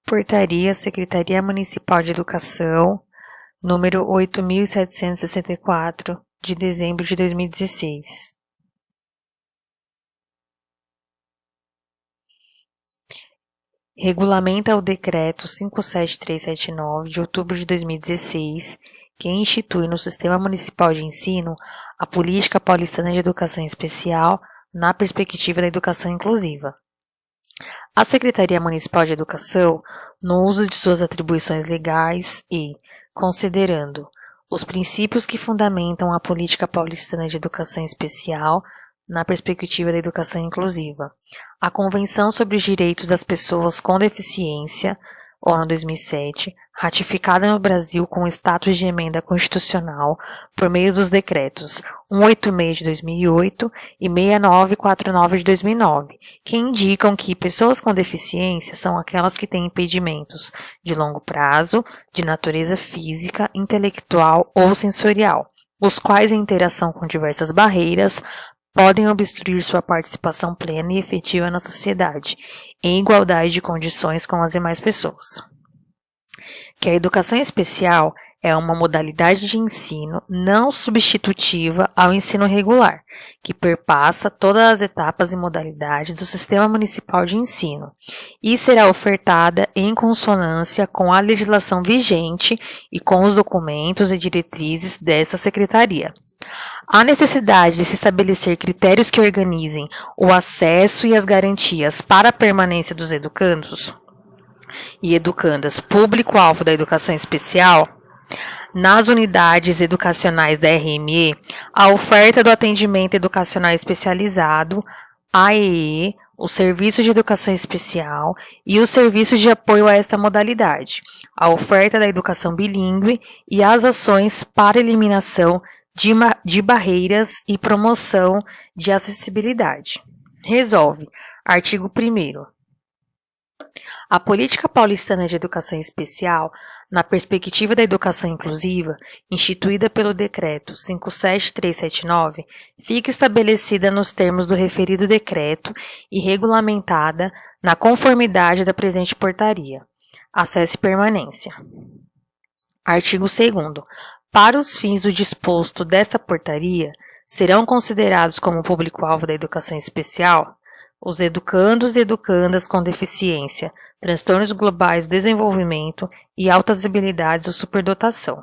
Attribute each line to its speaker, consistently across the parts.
Speaker 1: Portaria Secretaria Municipal de Educação, número 8.764, de dezembro de 2016. Regulamenta o Decreto 57379, de outubro de 2016, que institui no Sistema Municipal de Ensino a Política Paulistana de Educação Especial na perspectiva da educação inclusiva. A Secretaria Municipal de Educação, no uso de suas atribuições legais e, considerando os princípios que fundamentam a Política Paulistana de Educação Especial na perspectiva da educação inclusiva, a Convenção sobre os Direitos das Pessoas com Deficiência, ONU 2007, ratificada no Brasil com status de emenda constitucional por meio dos decretos 186 de 2008 e 6949 de 2009, que indicam que pessoas com deficiência são aquelas que têm impedimentos de longo prazo, de natureza física, intelectual ou sensorial, os quais, em interação com diversas barreiras, podem obstruir sua participação plena e efetiva na sociedade, em igualdade de condições com as demais pessoas. Que a educação especial é uma modalidade de ensino não substitutiva ao ensino regular, que perpassa todas as etapas e modalidades do Sistema Municipal de Ensino e será ofertada em consonância com a legislação vigente e com os documentos e diretrizes dessa Secretaria. Há necessidade de se estabelecer critérios que organizem o acesso e as garantias para a permanência dos educandos e educandas público-alvo da educação especial nas unidades educacionais da RME, a oferta do atendimento educacional especializado, AEE, o Serviço de Educação Especial e os serviços de apoio a esta modalidade, a oferta da educação bilíngue e as ações para eliminação de barreiras e promoção de acessibilidade. Resolve. Artigo 1º. A Política Paulistana de Educação Especial, na perspectiva da educação inclusiva, instituída pelo Decreto 57379, fica estabelecida nos termos do referido decreto e regulamentada na conformidade da presente portaria. Acesso e permanência. Artigo 2º. Para os fins do disposto desta portaria, serão considerados como público-alvo da educação especial os educandos e educandas com deficiência, transtornos globais do desenvolvimento e altas habilidades ou superdotação.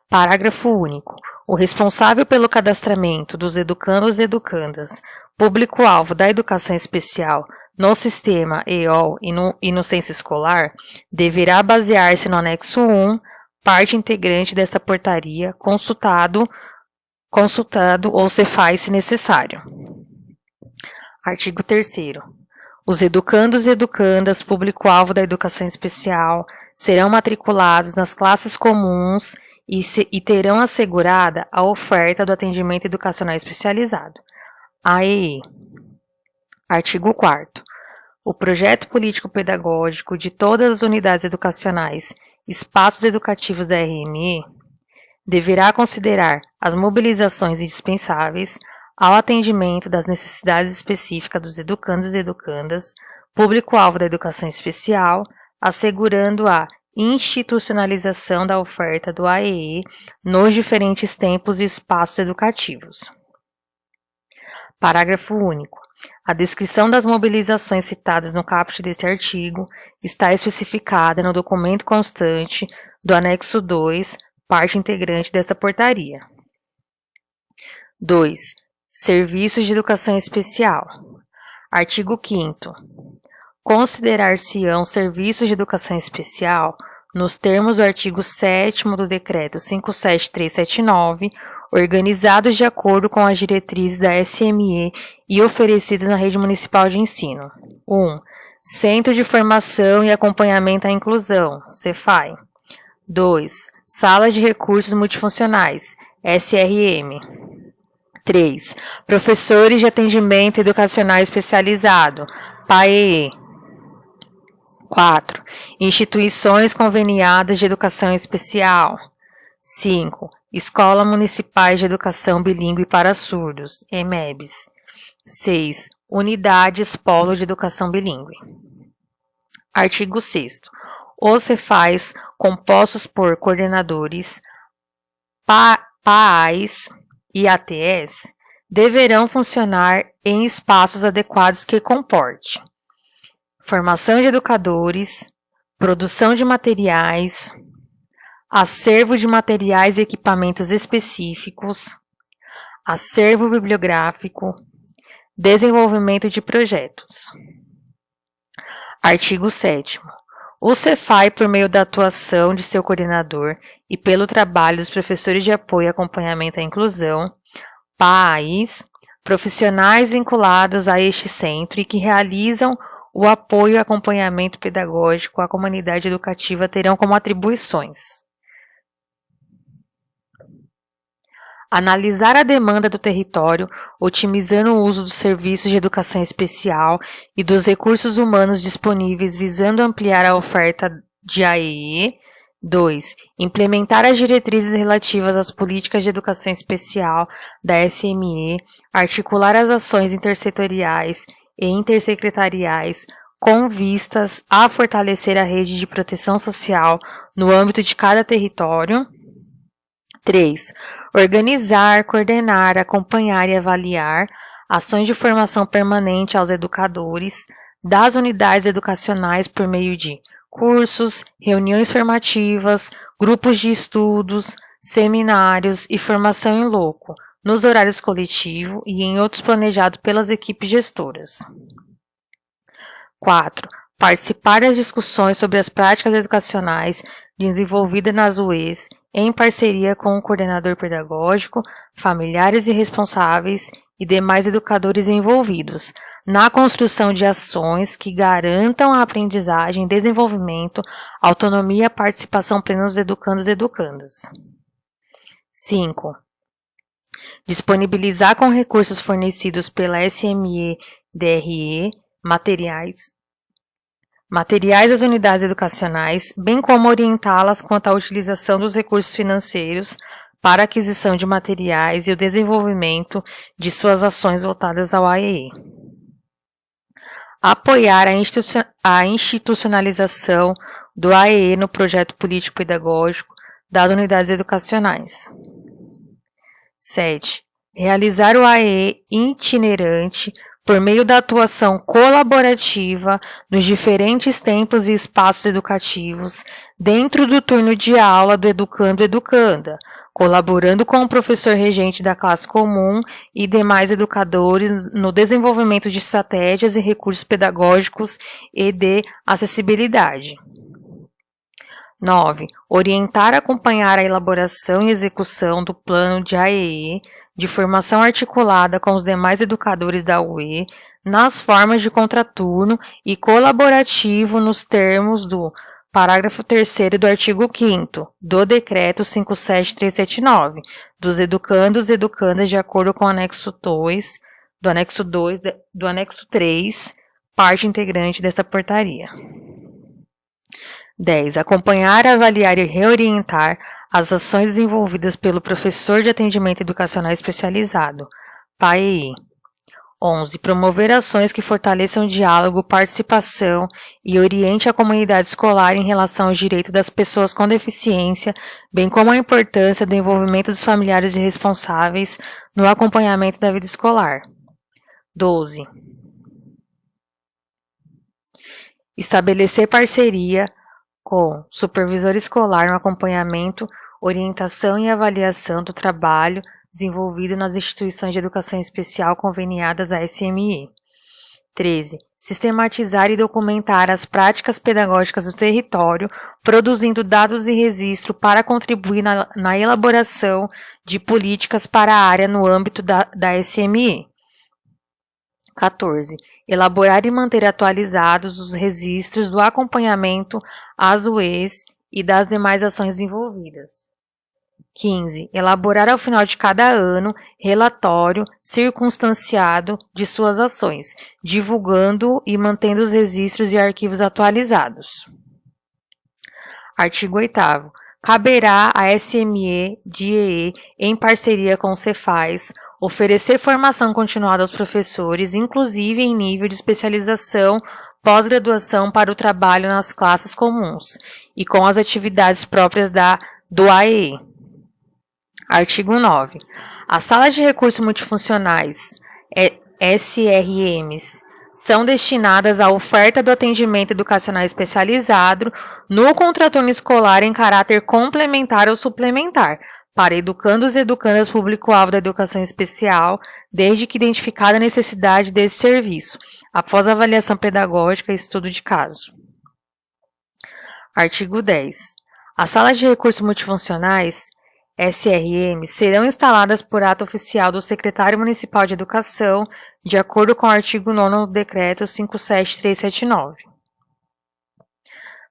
Speaker 1: Parágrafo único. O responsável pelo cadastramento dos educandos e educandas, público-alvo da educação especial, no sistema EOL e no censo escolar, deverá basear-se no anexo 1, parte integrante desta portaria, consultado ou Cefaz se necessário. Artigo 3º. Os educandos e educandas público-alvo da educação especial serão matriculados nas classes comuns e terão assegurada a oferta do atendimento educacional especializado, AEE. Artigo 4º. O projeto político-pedagógico de todas as unidades educacionais espaços educativos da RME, deverá considerar as mobilizações indispensáveis ao atendimento das necessidades específicas dos educandos e educandas, público-alvo da educação especial, assegurando a institucionalização da oferta do AEE nos diferentes tempos e espaços educativos. Parágrafo único. A descrição das mobilizações citadas no caput deste artigo está especificada no documento constante do anexo 2, parte integrante desta portaria. 2. Serviços de educação especial. Artigo 5º. Considerar-se-ão serviços de educação especial, nos termos do artigo 7º do Decreto 57379, organizados de acordo com as diretrizes da SME e oferecidos na rede municipal de ensino. 1. Centro de Formação e Acompanhamento à Inclusão, Cefai. 2. Salas de Recursos Multifuncionais, SRM. 3. Professores de Atendimento Educacional Especializado, PAEE. 4. Instituições conveniadas de educação especial. 5. Escola Municipais de Educação Bilíngue para Surdos, EMEBs. 6. Unidades Polo de Educação Bilíngue. Artigo 6º. Os Cefais, compostos por coordenadores, PAAs e ATS, deverão funcionar em espaços adequados que comporte formação de educadores, produção de materiais, acervo de materiais e equipamentos específicos, acervo bibliográfico, desenvolvimento de projetos. Artigo 7º. O Cefai, por meio da atuação de seu coordenador e pelo trabalho dos professores de apoio e acompanhamento à inclusão, PAAs, profissionais vinculados a este centro e que realizam o apoio e acompanhamento pedagógico à comunidade educativa terão como atribuições: analisar a demanda do território, otimizando o uso dos serviços de educação especial e dos recursos humanos disponíveis, visando ampliar a oferta de AEE. 2. Implementar as diretrizes relativas às políticas de educação especial da SME, articular as ações intersetoriais e intersecretariais com vistas a fortalecer a rede de proteção social no âmbito de cada território. 3. Organizar, coordenar, acompanhar e avaliar ações de formação permanente aos educadores das unidades educacionais por meio de cursos, reuniões formativas, grupos de estudos, seminários e formação em loco, nos horários coletivos e em outros planejados pelas equipes gestoras. 4. Participar das discussões sobre as práticas educacionais desenvolvidas nas UEs em parceria com o coordenador pedagógico, familiares e responsáveis e demais educadores envolvidos, na construção de ações que garantam a aprendizagem, desenvolvimento, autonomia e participação plena dos educandos e educandas. 5. Disponibilizar com recursos fornecidos pela SME-DRE materiais às unidades educacionais, bem como orientá-las quanto à utilização dos recursos financeiros para a aquisição de materiais e o desenvolvimento de suas ações voltadas ao AEE. Apoiar a institucionalização do AEE no projeto político-pedagógico das unidades educacionais. 7. Realizar o AEE itinerante por meio da atuação colaborativa nos diferentes tempos e espaços educativos dentro do turno de aula do educando e educanda, colaborando com o professor regente da classe comum e demais educadores no desenvolvimento de estratégias e recursos pedagógicos e de acessibilidade. 9. Orientar e acompanhar a elaboração e execução do plano de AEE de formação articulada com os demais educadores da UE nas formas de contraturno e colaborativo nos termos do parágrafo 3º do artigo 5º do Decreto 57379, dos educandos e educandas de acordo com o anexo 2, do anexo 3, parte integrante desta portaria. 10. Acompanhar, avaliar e reorientar as ações desenvolvidas pelo professor de atendimento educacional especializado, PAEI. 11. Promover ações que fortaleçam o diálogo, participação e oriente a comunidade escolar em relação ao direito das pessoas com deficiência, bem como a importância do envolvimento dos familiares e responsáveis no acompanhamento da vida escolar. 12. Estabelecer parceria com supervisor escolar no acompanhamento, orientação e avaliação do trabalho desenvolvido nas instituições de educação especial conveniadas à SME. 13. Sistematizar e documentar as práticas pedagógicas do território, produzindo dados e registro para contribuir na elaboração de políticas para a área no âmbito da SME. 14. Elaborar e manter atualizados os registros do acompanhamento às UEs e das demais ações envolvidas. 15. Elaborar ao final de cada ano relatório circunstanciado de suas ações, divulgando e mantendo os registros e arquivos atualizados. Artigo 8º. Caberá à SME-DRE, em parceria com o Cefais, oferecer formação continuada aos professores, inclusive em nível de especialização, pós-graduação para o trabalho nas classes comuns e com as atividades próprias do AEE. Artigo 9. As salas de recursos multifuncionais, SRMs, são destinadas à oferta do atendimento educacional especializado no contraturno escolar em caráter complementar ou suplementar, para educandos e educandas público-alvo da educação especial, desde que identificada a necessidade desse serviço, após avaliação pedagógica e estudo de caso. Artigo 10. As salas de recursos multifuncionais, SRM, serão instaladas por ato oficial do Secretário Municipal de Educação, de acordo com o artigo 9º do Decreto 57379.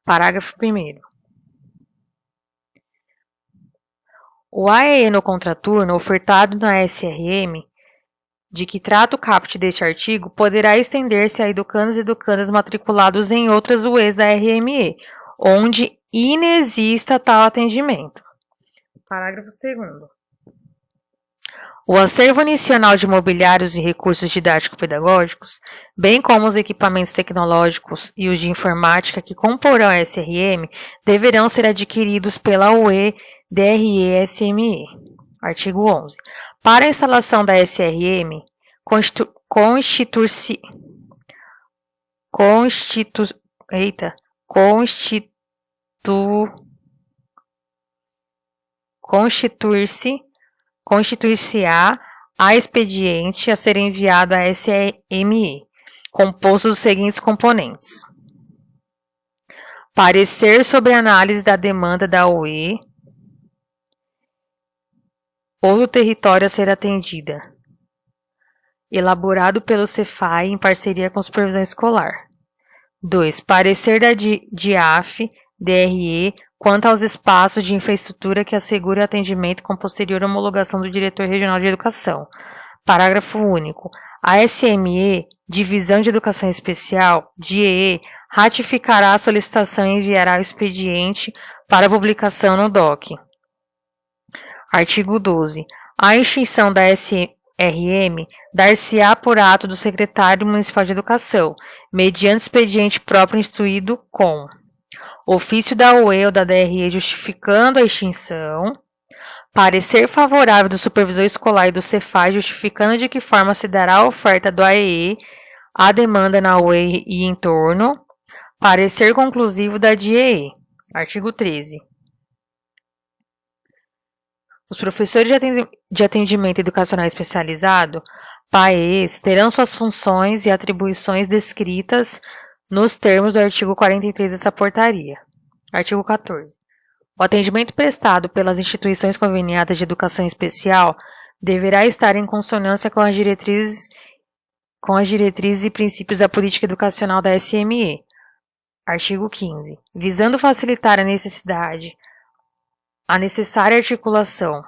Speaker 1: Parágrafo 1º. O AEE no contraturno ofertado na SRM, de que trata o caput deste artigo, poderá estender-se a educandos e educandas matriculados em outras UEs da RME, onde inexista tal atendimento. Parágrafo 2º. O acervo nacional de mobiliários e recursos didático-pedagógicos, bem como os equipamentos tecnológicos e os de informática que comporão a SRM, deverão ser adquiridos pela UE DRE-SME. Artigo 11. Para a instalação da SRM, constituir-se-á a expediente a ser enviado à SME, composto dos seguintes componentes: parecer sobre análise da demanda da UE ou do território a ser atendida, elaborado pelo Cefai em parceria com a supervisão escolar. 2. Parecer da DIAF, DRE, quanto aos espaços de infraestrutura que assegure o atendimento com posterior homologação do diretor regional de educação. Parágrafo único. A SME, Divisão de Educação Especial, DIEE, ratificará a solicitação e enviará o expediente para publicação no DOC. Artigo 12. A extinção da SRM dar-se-á por ato do Secretário Municipal de Educação, mediante expediente próprio instruído com ofício da UE ou da DRE justificando a extinção, parecer favorável do supervisor escolar e do Cefai justificando de que forma se dará a oferta do AEE à demanda na UE e em torno, parecer conclusivo da DIEE. Artigo 13. Os professores de atendimento educacional especializado, PAEs, terão suas funções e atribuições descritas nos termos do artigo 43 dessa portaria. Artigo 14. O atendimento prestado pelas instituições conveniadas de educação especial deverá estar em consonância com as diretrizes e princípios da política educacional da SME. Artigo 15. Visando facilitar a necessária articulação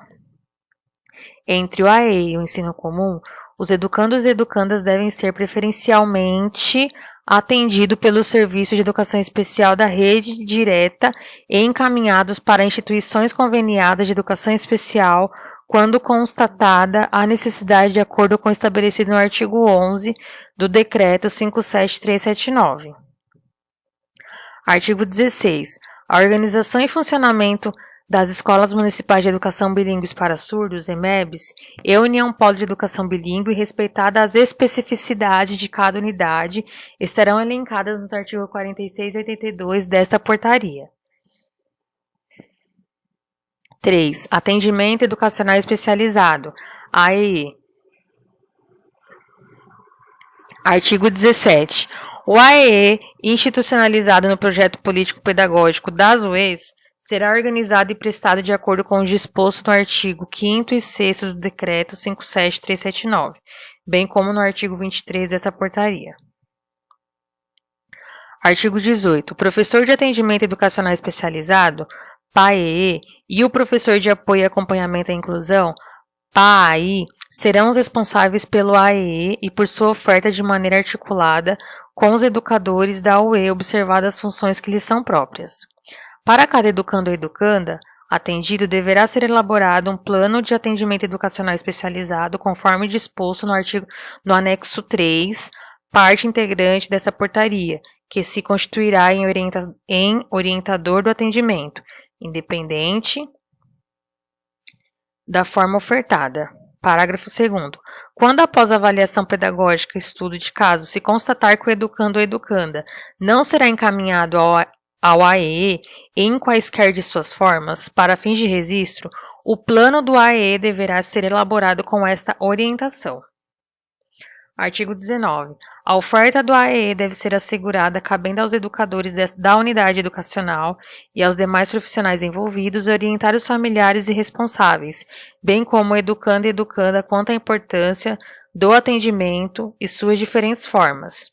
Speaker 1: entre o AEE e o ensino comum, os educandos e educandas devem ser preferencialmente atendidos pelo Serviço de Educação Especial da rede direta e encaminhados para instituições conveniadas de educação especial quando constatada a necessidade de acordo com o estabelecido no artigo 11 do Decreto 57379. Artigo 16. A organização e funcionamento das Escolas Municipais de Educação Bilíngues para Surdos, EMEBs, e União Polo de Educação Bilíngue, respeitada as especificidades de cada unidade, estarão elencadas nos artigos 46 e 82 desta portaria. 3. Atendimento Educacional Especializado, AEE. Artigo 17. O AEE, institucionalizado no projeto político-pedagógico das UEs, será organizado e prestado de acordo com o disposto no artigo 5º e 6º do Decreto 57379, bem como no artigo 23 desta portaria. Artigo 18. O professor de atendimento educacional especializado, PAEE, e o professor de apoio e acompanhamento à inclusão, PAAI, serão os responsáveis pelo AEE e por sua oferta de maneira articulada com os educadores da UE, observadas as funções que lhes são próprias. Para cada educando ou educanda atendido, deverá ser elaborado um plano de atendimento educacional especializado, conforme disposto no anexo 3, parte integrante dessa portaria, que se constituirá em orientador do atendimento, independente da forma ofertada. Parágrafo 2º. Quando após avaliação pedagógica e estudo de caso se constatar que o educando ou educanda não será encaminhado ao AEE em quaisquer de suas formas, para fins de registro, o plano do AEE deverá ser elaborado com esta orientação. Artigo 19. A oferta do AEE deve ser assegurada cabendo aos educadores da unidade educacional e aos demais profissionais envolvidos orientar os familiares e responsáveis, bem como o educando e educanda quanto à importância do atendimento e suas diferentes formas.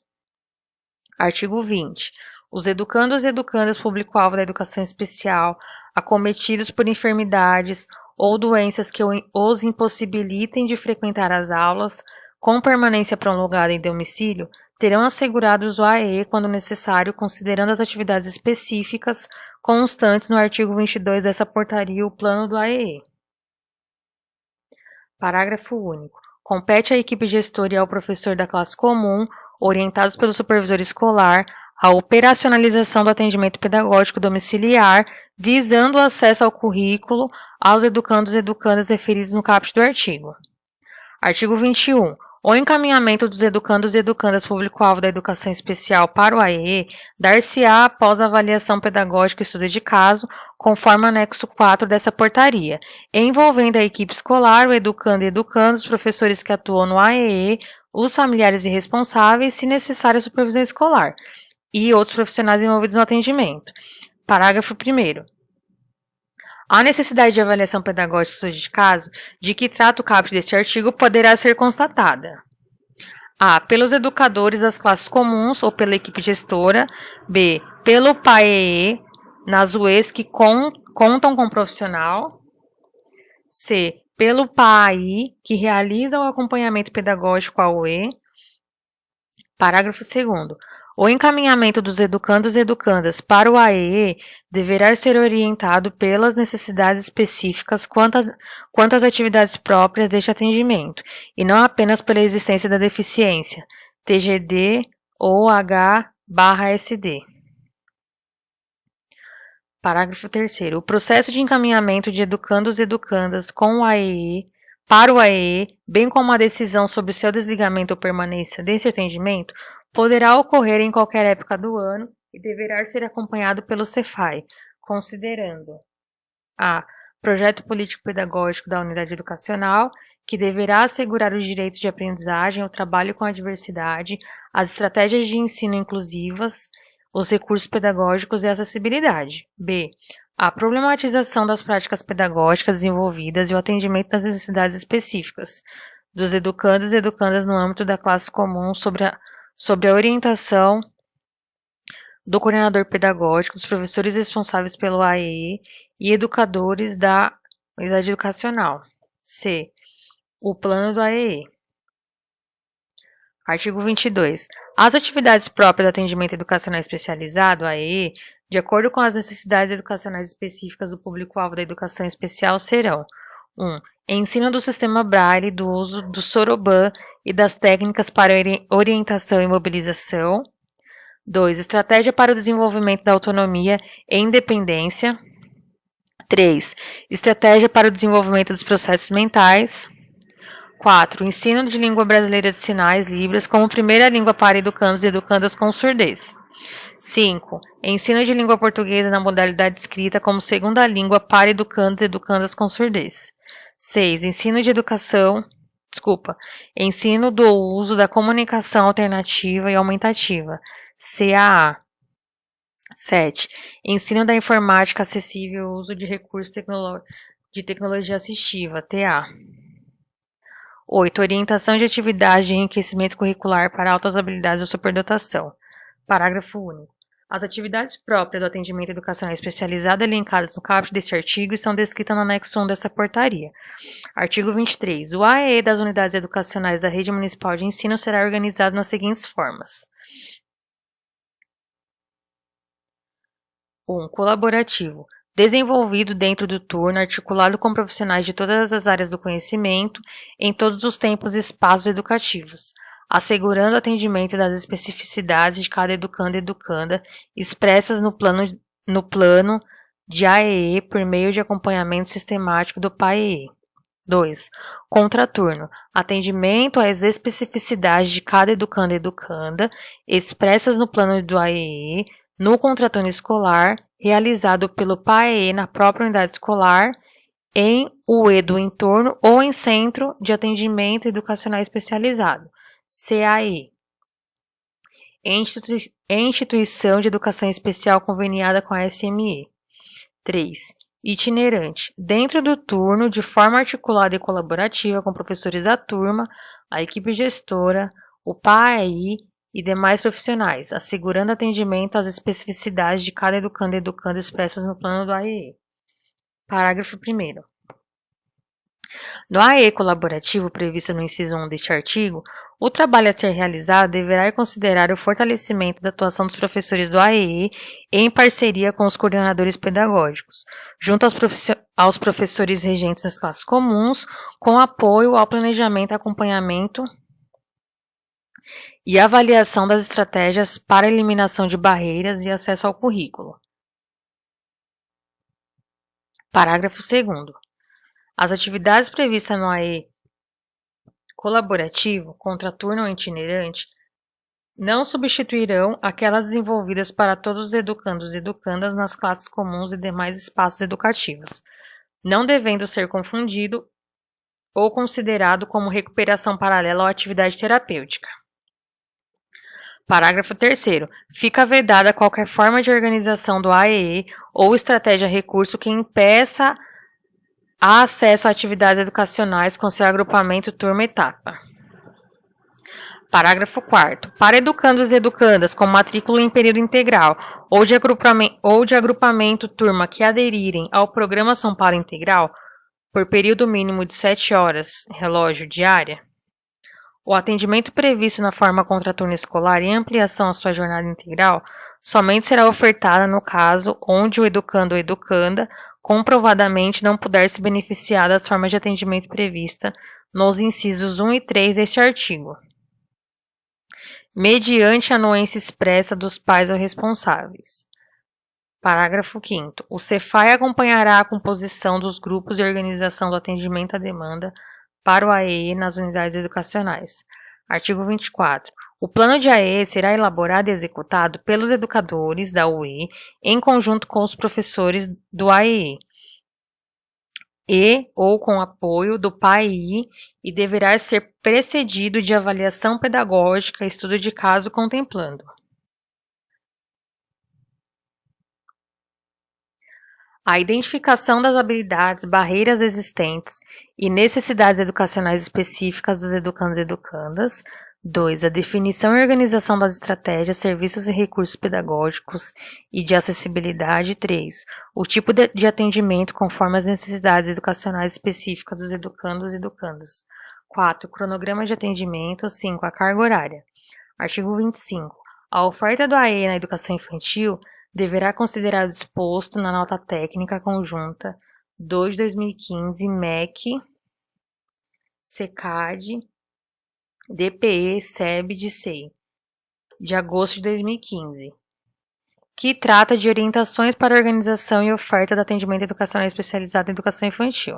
Speaker 1: Artigo 20. Os educandos e educandas público-alvo da educação especial, acometidos por enfermidades ou doenças que os impossibilitem de frequentar as aulas, com permanência prolongada em domicílio, terão assegurados o AEE quando necessário, considerando as atividades específicas constantes no artigo 22 dessa portaria, o plano do AEE. Parágrafo único. Compete à equipe gestora e ao professor da classe comum, orientados pelo supervisor escolar, a operacionalização do atendimento pedagógico domiciliar, visando o acesso ao currículo aos educandos e educandas referidos no caput do artigo. Artigo 21. O encaminhamento dos educandos e educandas público-alvo da educação especial para o AEE dar-se-á após a avaliação pedagógica e estudo de caso, conforme anexo 4 dessa portaria, envolvendo a equipe escolar, o educando e educandos, os professores que atuam no AEE, os familiares e responsáveis, se necessário a supervisão escolar, e outros profissionais envolvidos no atendimento. Parágrafo 1º. A necessidade de avaliação pedagógica e estudo de caso, de que trata o caput deste artigo, poderá ser constatada: a. Pelos educadores das classes comuns ou pela equipe gestora. B. Pelo PAEE, nas UEs que contam com profissional. C. Pelo PAI, que realiza o acompanhamento pedagógico à UE. Parágrafo 2º. O encaminhamento dos educandos e educandas para o AEE deverá ser orientado pelas necessidades específicas quanto às atividades próprias deste atendimento, e não apenas pela existência da deficiência, TGD ou H/SD. Parágrafo 3º. O processo de encaminhamento de educandos e educandas com o AEE para o AEE, bem como a decisão sobre o seu desligamento ou permanência desse atendimento, poderá ocorrer em qualquer época do ano e deverá ser acompanhado pelo Cefai, considerando: a. Projeto político-pedagógico da unidade educacional, que deverá assegurar os direitos de aprendizagem, o trabalho com a diversidade, as estratégias de ensino inclusivas, os recursos pedagógicos e a acessibilidade. B. A problematização das práticas pedagógicas desenvolvidas e o atendimento das necessidades específicas dos educandos e educandas no âmbito da classe comum sobre a orientação do coordenador pedagógico, dos professores responsáveis pelo AEE e educadores da unidade educacional. C. O plano do AEE. Artigo 22. As atividades próprias do atendimento educacional especializado, AEE, de acordo com as necessidades educacionais específicas do público-alvo da educação especial, serão: 1. Ensino do sistema Braille, do uso do Soroban e das técnicas para orientação e mobilização. 2. Estratégia para o desenvolvimento da autonomia e independência. 3. Estratégia para o desenvolvimento dos processos mentais. 4. Ensino de língua brasileira de sinais, Libras, como primeira língua para educandos e educandas com surdez. 5. Ensino de língua portuguesa na modalidade escrita como segunda língua para educandos e educandas com surdez. 6. Ensino do uso da comunicação alternativa e aumentativa, CAA. 7. Ensino da informática acessível e o uso de recursos de tecnologia assistiva, TA. 8. Orientação de atividade de enriquecimento curricular para altas habilidades ou superdotação. Parágrafo único. As atividades próprias do atendimento educacional especializado elencadas no caput deste artigo estão descritas no anexo 1 dessa portaria. Artigo 23. O AEE das unidades educacionais da Rede Municipal de Ensino será organizado nas seguintes formas: 1. Colaborativo. Desenvolvido dentro do turno, articulado com profissionais de todas as áreas do conhecimento, em todos os tempos e espaços educativos. assegurando o atendimento das especificidades de cada educando e educanda expressas no plano de AEE por meio de acompanhamento sistemático do PAEE. 2. Contraturno. Atendimento às especificidades de cada educando e educanda expressas no plano do AEE, no contraturno escolar, realizado pelo PAEE na própria unidade escolar, em UE do entorno ou em Centro de Atendimento Educacional Especializado, CAE. Instituição de Educação Especial conveniada com a SME. 3. Itinerante. Dentro do turno, de forma articulada e colaborativa com professores da turma, a equipe gestora, o PAI e demais profissionais, assegurando atendimento às especificidades de cada educando e educanda expressas no plano do AEE. Parágrafo 1º. No AE colaborativo previsto no inciso 1 deste artigo, o trabalho a ser realizado deverá considerar o fortalecimento da atuação dos professores do AEE em parceria com os coordenadores pedagógicos, junto aos professores regentes das classes comuns, com apoio ao planejamento, acompanhamento e avaliação das estratégias para eliminação de barreiras e acesso ao currículo. Parágrafo 2º. As atividades previstas no AE colaborativo, contraturno ou itinerante, não substituirão aquelas desenvolvidas para todos os educandos e educandas nas classes comuns e demais espaços educativos, não devendo ser confundido ou considerado como recuperação paralela ou atividade terapêutica. Parágrafo 3º. Fica vedada qualquer forma de organização do AEE ou estratégia recurso que impeça há acesso a atividades educacionais com seu agrupamento turma-etapa. Parágrafo 4º. Para educandos e educandas com matrícula em período integral ou de agrupamento turma que aderirem ao Programa São Paulo Integral, por período mínimo de 7 horas, relógio diária, o atendimento previsto na forma contraturno escolar e ampliação à sua jornada integral somente será ofertada no caso onde o educando ou educanda comprovadamente não puder se beneficiar das formas de atendimento prevista nos incisos 1 e 3 deste artigo, mediante anuência expressa dos pais ou responsáveis. Parágrafo 5º. O Cefai acompanhará a composição dos grupos de organização do atendimento à demanda para o AEE nas unidades educacionais. Artigo 24. O plano de AEE será elaborado e executado pelos educadores da UE em conjunto com os professores do AEE e ou com apoio do PAI e deverá ser precedido de avaliação pedagógica e estudo de caso contemplando a identificação das habilidades, barreiras existentes e necessidades educacionais específicas dos educandos e educandas. 2. A definição e organização das estratégias, serviços e recursos pedagógicos e de acessibilidade. 3. O tipo de atendimento conforme as necessidades educacionais específicas dos educandos e educandas. 4. Cronograma de atendimento. 5. A carga horária. Artigo 25. A oferta do AE na educação infantil deverá considerar o disposto na nota técnica conjunta 2/2015 MEC, SECAD, DPE, SEB de SEI, de agosto de 2015, que trata de orientações para a organização e oferta do atendimento educacional especializado em educação infantil.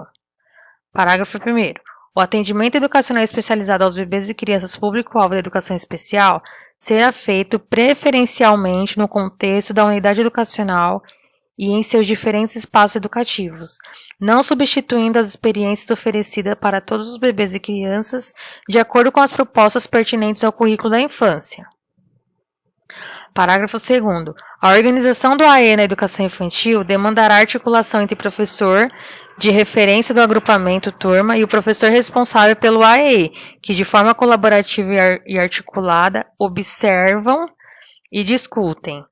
Speaker 1: Parágrafo 1º. O atendimento educacional especializado aos bebês e crianças público-alvo da educação especial será feito preferencialmente no contexto da unidade educacional e em seus diferentes espaços educativos, não substituindo as experiências oferecidas para todos os bebês e crianças, de acordo com as propostas pertinentes ao currículo da infância. Parágrafo 2º. A organização do AE na educação infantil demandará articulação entre professor de referência do agrupamento turma e o professor responsável pelo AE, que de forma colaborativa e articulada observam e discutem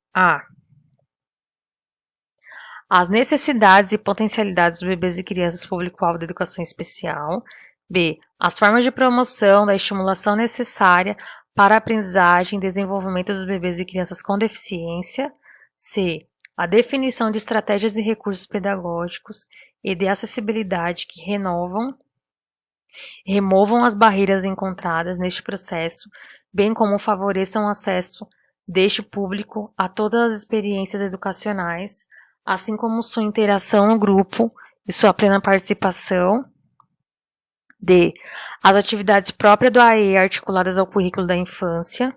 Speaker 1: as necessidades e potencialidades dos bebês e crianças público-alvo da educação especial. B. As formas de promoção da estimulação necessária para a aprendizagem e desenvolvimento dos bebês e crianças com deficiência. C. A definição de estratégias e recursos pedagógicos e de acessibilidade que renovam Removam as barreiras encontradas neste processo, bem como favoreçam o acesso deste público a todas as experiências educacionais, assim como sua interação no grupo e sua plena participação. D. As atividades próprias do AE articuladas ao currículo da infância.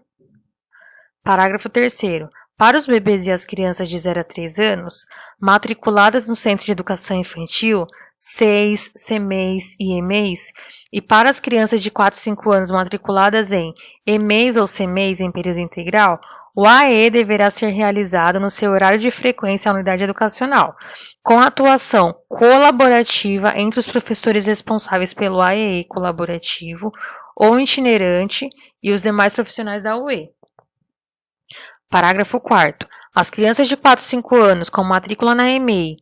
Speaker 1: Parágrafo 3º. Para os bebês e as crianças de 0 a 3 anos, matriculadas no Centro de Educação Infantil, CEIs, CEMEIs e EMEIs, e para as crianças de 4 a 5 anos matriculadas em EMEIs ou CEMEIs em período integral, o AE deverá ser realizado no seu horário de frequência à unidade educacional, com atuação colaborativa entre os professores responsáveis pelo AE colaborativo ou itinerante e os demais profissionais da UE. Parágrafo 4º. As crianças de 4 a 5 anos com matrícula na EMEI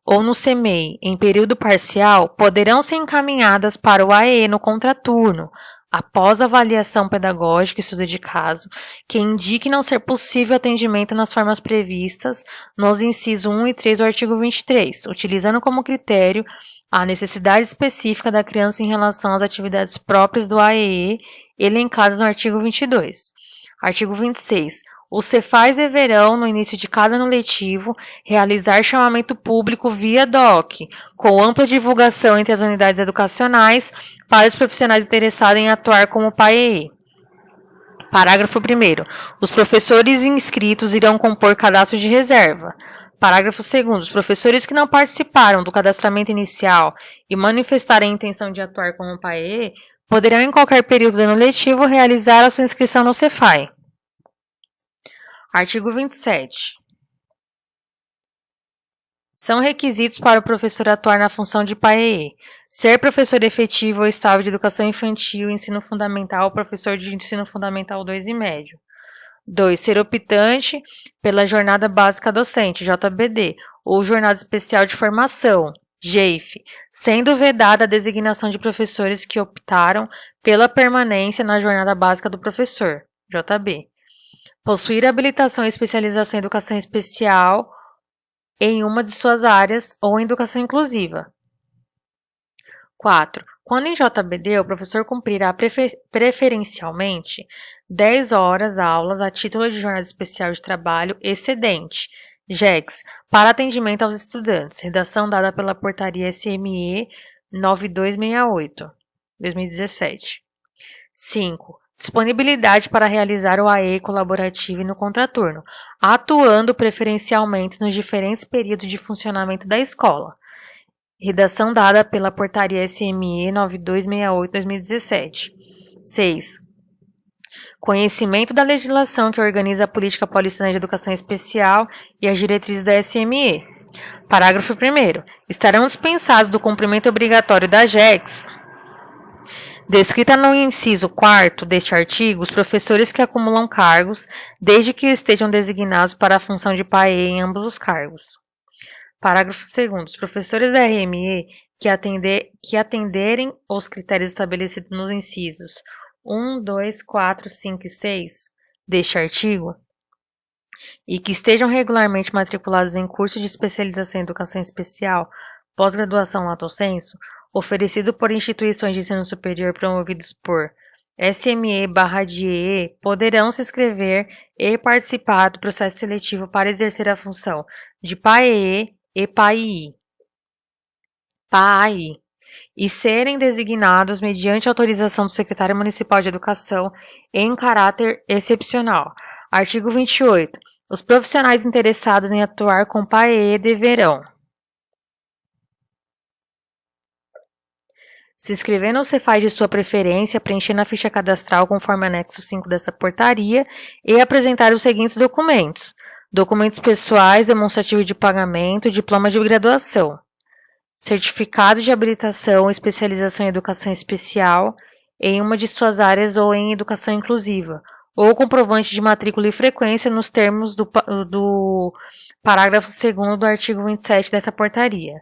Speaker 1: ou no CEMEI em período parcial poderão ser encaminhadas para o AE no contraturno, após avaliação pedagógica e estudo de caso, que indique não ser possível atendimento nas formas previstas nos incisos 1 e 3 do artigo 23, utilizando como critério a necessidade específica da criança em relação às atividades próprias do AEE elencadas no artigo 22. Artigo 26. Os Cefais deverão, no início de cada ano letivo, realizar chamamento público via DOC, com ampla divulgação entre as unidades educacionais para os profissionais interessados em atuar como PAEE. Parágrafo 1º. Os professores inscritos irão compor cadastro de reserva. Parágrafo 2º. Os professores que não participaram do cadastramento inicial e manifestarem a intenção de atuar como PAEE poderão, em qualquer período do ano letivo, realizar a sua inscrição no Cefai. Artigo 27. São requisitos para o professor atuar na função de PAEE: ser professor efetivo ou estável de educação infantil, ensino fundamental ou professor de ensino fundamental 2 e médio. 2. Ser optante pela Jornada Básica Docente, JBD, ou Jornada Especial de Formação, JEIF, sendo vedada a designação de professores que optaram pela permanência na Jornada Básica do Professor, JB. Possuir habilitação e especialização em educação especial em uma de suas áreas ou em educação inclusiva. 4. Quando em JBD, o professor cumprirá preferencialmente 10 horas aulas a título de jornada especial de trabalho excedente, JEX, para atendimento aos estudantes, redação dada pela Portaria SME 9268, 2017. 5. Disponibilidade para realizar o AE colaborativo e no contraturno, atuando preferencialmente nos diferentes períodos de funcionamento da escola. Redação dada pela Portaria SME 9268/2017. 6. Conhecimento da legislação que organiza a Política Paulistana de Educação Especial e as diretrizes da SME. Parágrafo 1º. Estarão dispensados do cumprimento obrigatório da JEX, descrita no inciso 4º deste artigo, os professores que acumulam cargos, desde que estejam designados para a função de PAEE em ambos os cargos. Parágrafo 2º. Os professores da RME que atenderem os critérios estabelecidos nos incisos 1, 2, 4, 5 e 6 deste artigo e que estejam regularmente matriculados em curso de especialização em educação especial, pós-graduação lato sensu, oferecido por instituições de ensino superior promovidos por SME/DIE, poderão se inscrever e participar do processo seletivo para exercer a função de PAEE e PAII, e serem designados mediante autorização do secretário municipal de educação em caráter excepcional. Artigo 28. Os profissionais interessados em atuar com PAEE deverão se inscrever no Cefai de sua preferência, preenchendo a ficha cadastral conforme anexo 5 dessa portaria e apresentar os seguintes documentos: documentos pessoais, demonstrativo de pagamento, diploma de graduação, certificado de habilitação ou especialização em educação especial em uma de suas áreas ou em educação inclusiva, ou comprovante de matrícula e frequência nos termos do parágrafo 2º do artigo 27 dessa portaria.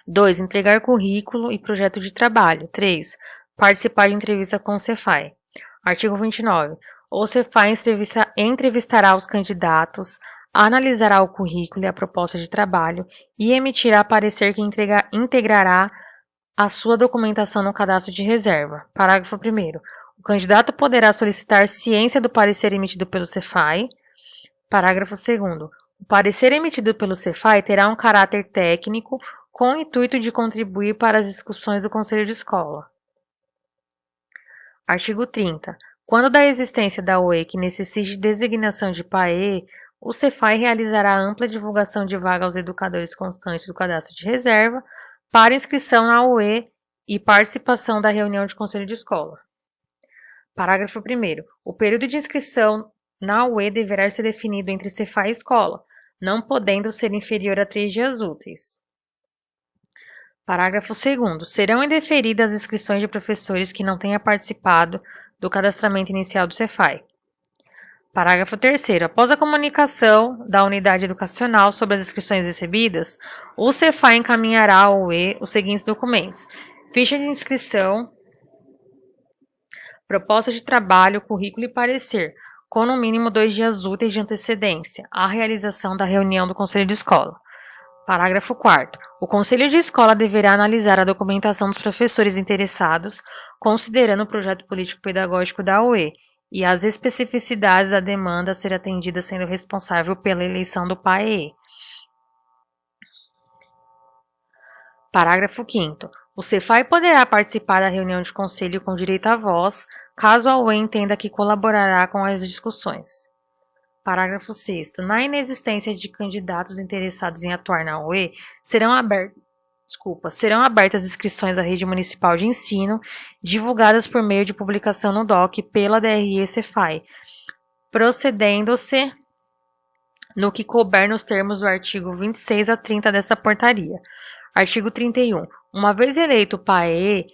Speaker 1: 2. Entregar currículo e projeto de trabalho. 3. Participar de entrevista com o Cefai. Artigo 29. O Cefai entrevistará os candidatos, analisará o currículo e a proposta de trabalho e emitirá parecer que integrará a sua documentação no cadastro de reserva. Parágrafo 1º. O candidato poderá solicitar ciência do parecer emitido pelo Cefai. Parágrafo 2º. O parecer emitido pelo Cefai terá um caráter técnico com o intuito de contribuir para as discussões do Conselho de Escola. Artigo 30. Quando da existência da UE que necessite de designação de PAE, o Cefai realizará ampla divulgação de vaga aos educadores constantes do cadastro de reserva para inscrição na UE e participação da reunião de Conselho de Escola. Parágrafo 1º. O período de inscrição na UE deverá ser definido entre Cefai e escola, não podendo ser inferior a 3 dias úteis. Parágrafo 2º. Serão indeferidas as inscrições de professores que não tenham participado do cadastramento inicial do Cefai. Parágrafo 3º. Após a comunicação da unidade educacional sobre as inscrições recebidas, o Cefai encaminhará ao UE os seguintes documentos: ficha de inscrição, proposta de trabalho, currículo e parecer, com no mínimo 2 dias úteis de antecedência à realização da reunião do Conselho de Escola. Parágrafo 4º. O Conselho de Escola deverá analisar a documentação dos professores interessados, considerando o projeto político-pedagógico da UE e as especificidades da demanda a ser atendida, sendo responsável pela eleição do PAE. Parágrafo 5º. O Cefai poderá participar da reunião de conselho com direito à voz, caso a UE entenda que colaborará com as discussões. Parágrafo 6º. Na inexistência de candidatos interessados em atuar na UE, serão abertas inscrições à rede municipal de ensino, divulgadas por meio de publicação no DOC pela DRE Cefai, procedendo-se no que couber nos termos do artigo 26 a 30 desta portaria. Artigo 31. Uma vez eleito o PAE,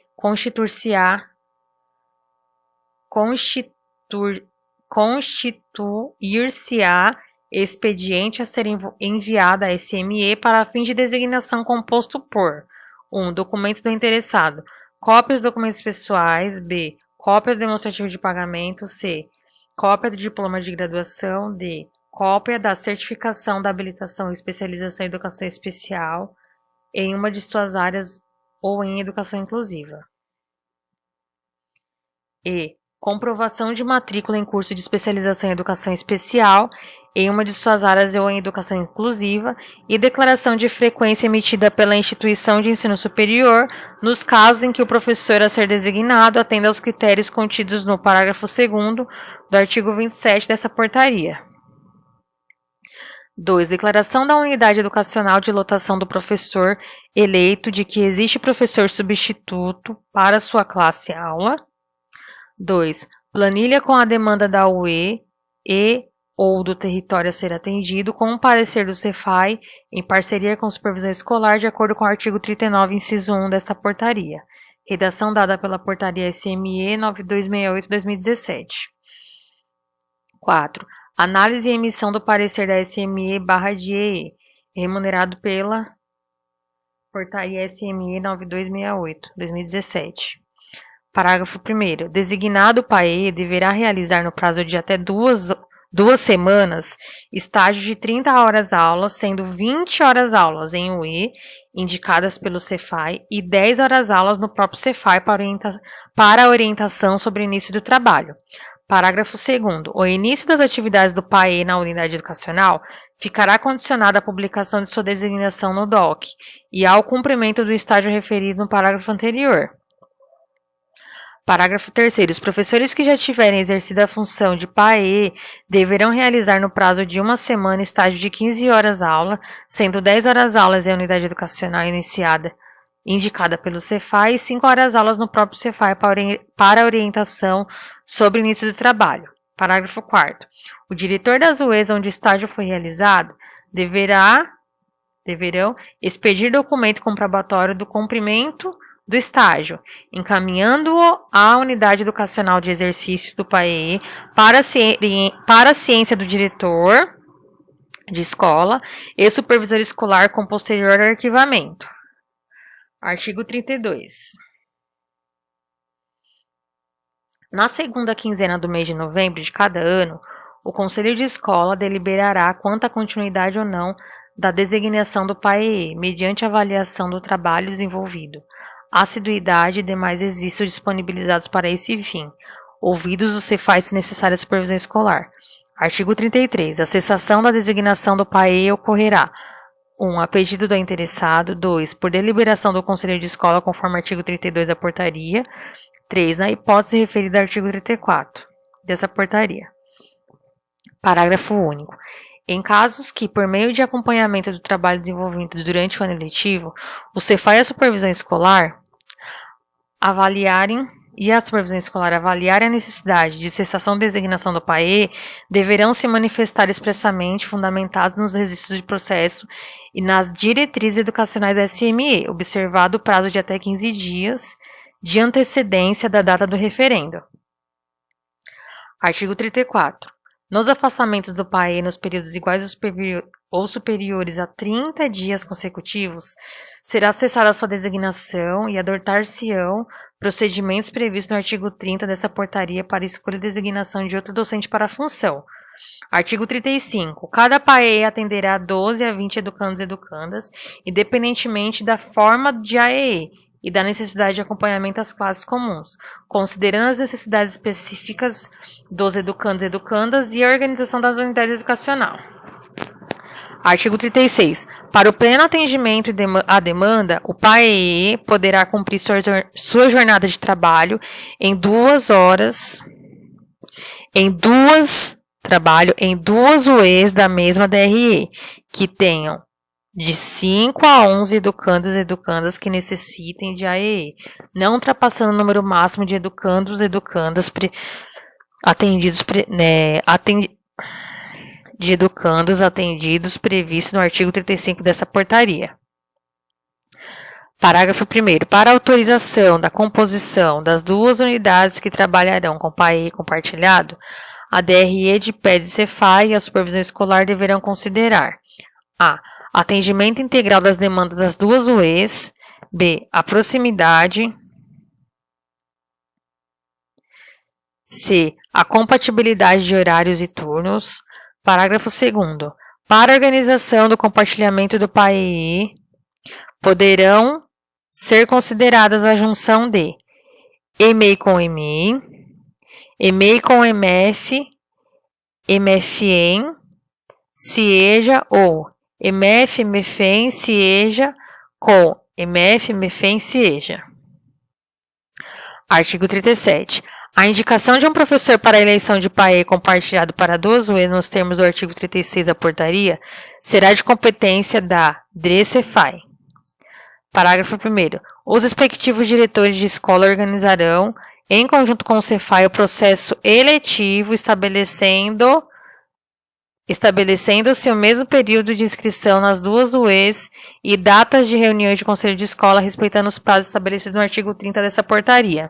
Speaker 1: constituir-se-á expediente a ser enviado à SME para fim de designação composto por 1. Documento do interessado. Cópia dos documentos pessoais. B. Cópia do demonstrativo de pagamento. C. Cópia do diploma de graduação. D. Cópia da certificação da habilitação e especialização em educação especial em uma de suas áreas ou em educação inclusiva. E. Comprovação de matrícula em curso de especialização em educação especial em uma de suas áreas ou em educação inclusiva e declaração de frequência emitida pela instituição de ensino superior nos casos em que o professor a ser designado atenda aos critérios contidos no parágrafo 2º do artigo 27 dessa portaria. 2. Declaração da unidade educacional de lotação do professor eleito de que existe professor substituto para sua classe aula. 2. Planilha com a demanda da UE e ou do território a ser atendido, com o parecer do Cefai, em parceria com a supervisão escolar, de acordo com o artigo 39, inciso 1 desta portaria. Redação dada pela portaria SME 9268/2017. 4. Análise e emissão do parecer da SME/DEE, remunerado pela portaria SME 9268/2017. Parágrafo 1º. Designado o PAE deverá realizar no prazo de até duas semanas estágio de 30 horas aulas, sendo 20 horas aulas em UE, indicadas pelo Cefai, e 10 horas aulas no próprio Cefai para orientação sobre o início do trabalho. Parágrafo 2º. O início das atividades do PAE na unidade educacional ficará condicionado à publicação de sua designação no DOC e ao cumprimento do estágio referido no parágrafo anterior. Parágrafo 3º. Os professores que já tiverem exercido a função de PAE deverão realizar no prazo de uma semana estágio de 15 horas aula, sendo 10 horas aulas em unidade educacional indicada pelo Cefai e 5 horas aulas no próprio Cefai para orientação sobre o início do trabalho. Parágrafo 4º. O diretor das UEs onde o estágio foi realizado deverão expedir documento comprobatório do cumprimento do estágio, encaminhando-o à unidade educacional de exercício do PAE para a ciência do diretor de escola e supervisor escolar com posterior arquivamento. Artigo 32. Na segunda quinzena do mês de novembro de cada ano, o Conselho de Escola deliberará quanto à continuidade ou não da designação do PAE, mediante avaliação do trabalho desenvolvido, assiduidade e demais existos disponibilizados para esse fim, ouvidos os Cefais se necessária a supervisão escolar. Artigo 33. A cessação da designação do PAE ocorrerá 1. A pedido do interessado. 2. Por deliberação do Conselho de Escola, conforme artigo 32 da portaria. 3. Na hipótese referida ao artigo 34 dessa portaria. Parágrafo único. Em casos que, por meio de acompanhamento do trabalho desenvolvido durante o ano letivo, o Cefai e a supervisão escolar avaliarem a necessidade de cessação da designação do PAE, deverão se manifestar expressamente fundamentados nos registros de processo e nas diretrizes educacionais da SME, observado o prazo de até 15 dias de antecedência da data do referendo. Artigo 34. Nos afastamentos do PAE nos períodos iguais ou superiores a 30 dias consecutivos, será cessada a sua designação e adotar-se-ão procedimentos previstos no artigo 30 dessa portaria para escolha e designação de outro docente para a função. Artigo 35. Cada PAE atenderá 12 a 20 educandos e educandas, independentemente da forma de AEE e da necessidade de acompanhamento às classes comuns, considerando as necessidades específicas dos educandos e educandas e a organização das unidades educacionais. Artigo 36. Para o pleno atendimento à demanda, o PAE poderá cumprir sua jornada de trabalho em 2 horas, em duas UEs da mesma DRE, que tenham de 5 a 11 educandos e educandas que necessitem de AEE, não ultrapassando o número máximo de educandos e educandas atendidos previsto no artigo 35 dessa portaria. Parágrafo 1º. Para autorização da composição das 2 unidades que trabalharão com PAE compartilhado, a DRE de PED e Cefai e a supervisão escolar deverão considerar a. Atendimento integral das demandas das 2 UEs. B. A proximidade. C. A compatibilidade de horários e turnos. Parágrafo 2º. Para a organização do compartilhamento do PAE, poderão ser consideradas a junção de EMEI com EMI, EMEI com MF, MFEM, CIEJA ou MF, MFEM, CIEJA com MF, MFEM, CIEJA. Artigo 37. A indicação de um professor para a eleição de PAE compartilhado para 2 UEs nos termos do artigo 36 da portaria será de competência da DRE-Cefai. Parágrafo 1º. Os respectivos diretores de escola organizarão, em conjunto com o Cefai, o processo eletivo, estabelecendo-se o mesmo período de inscrição nas 2 UEs e datas de reunião de conselho de escola, respeitando os prazos estabelecidos no artigo 30 dessa portaria.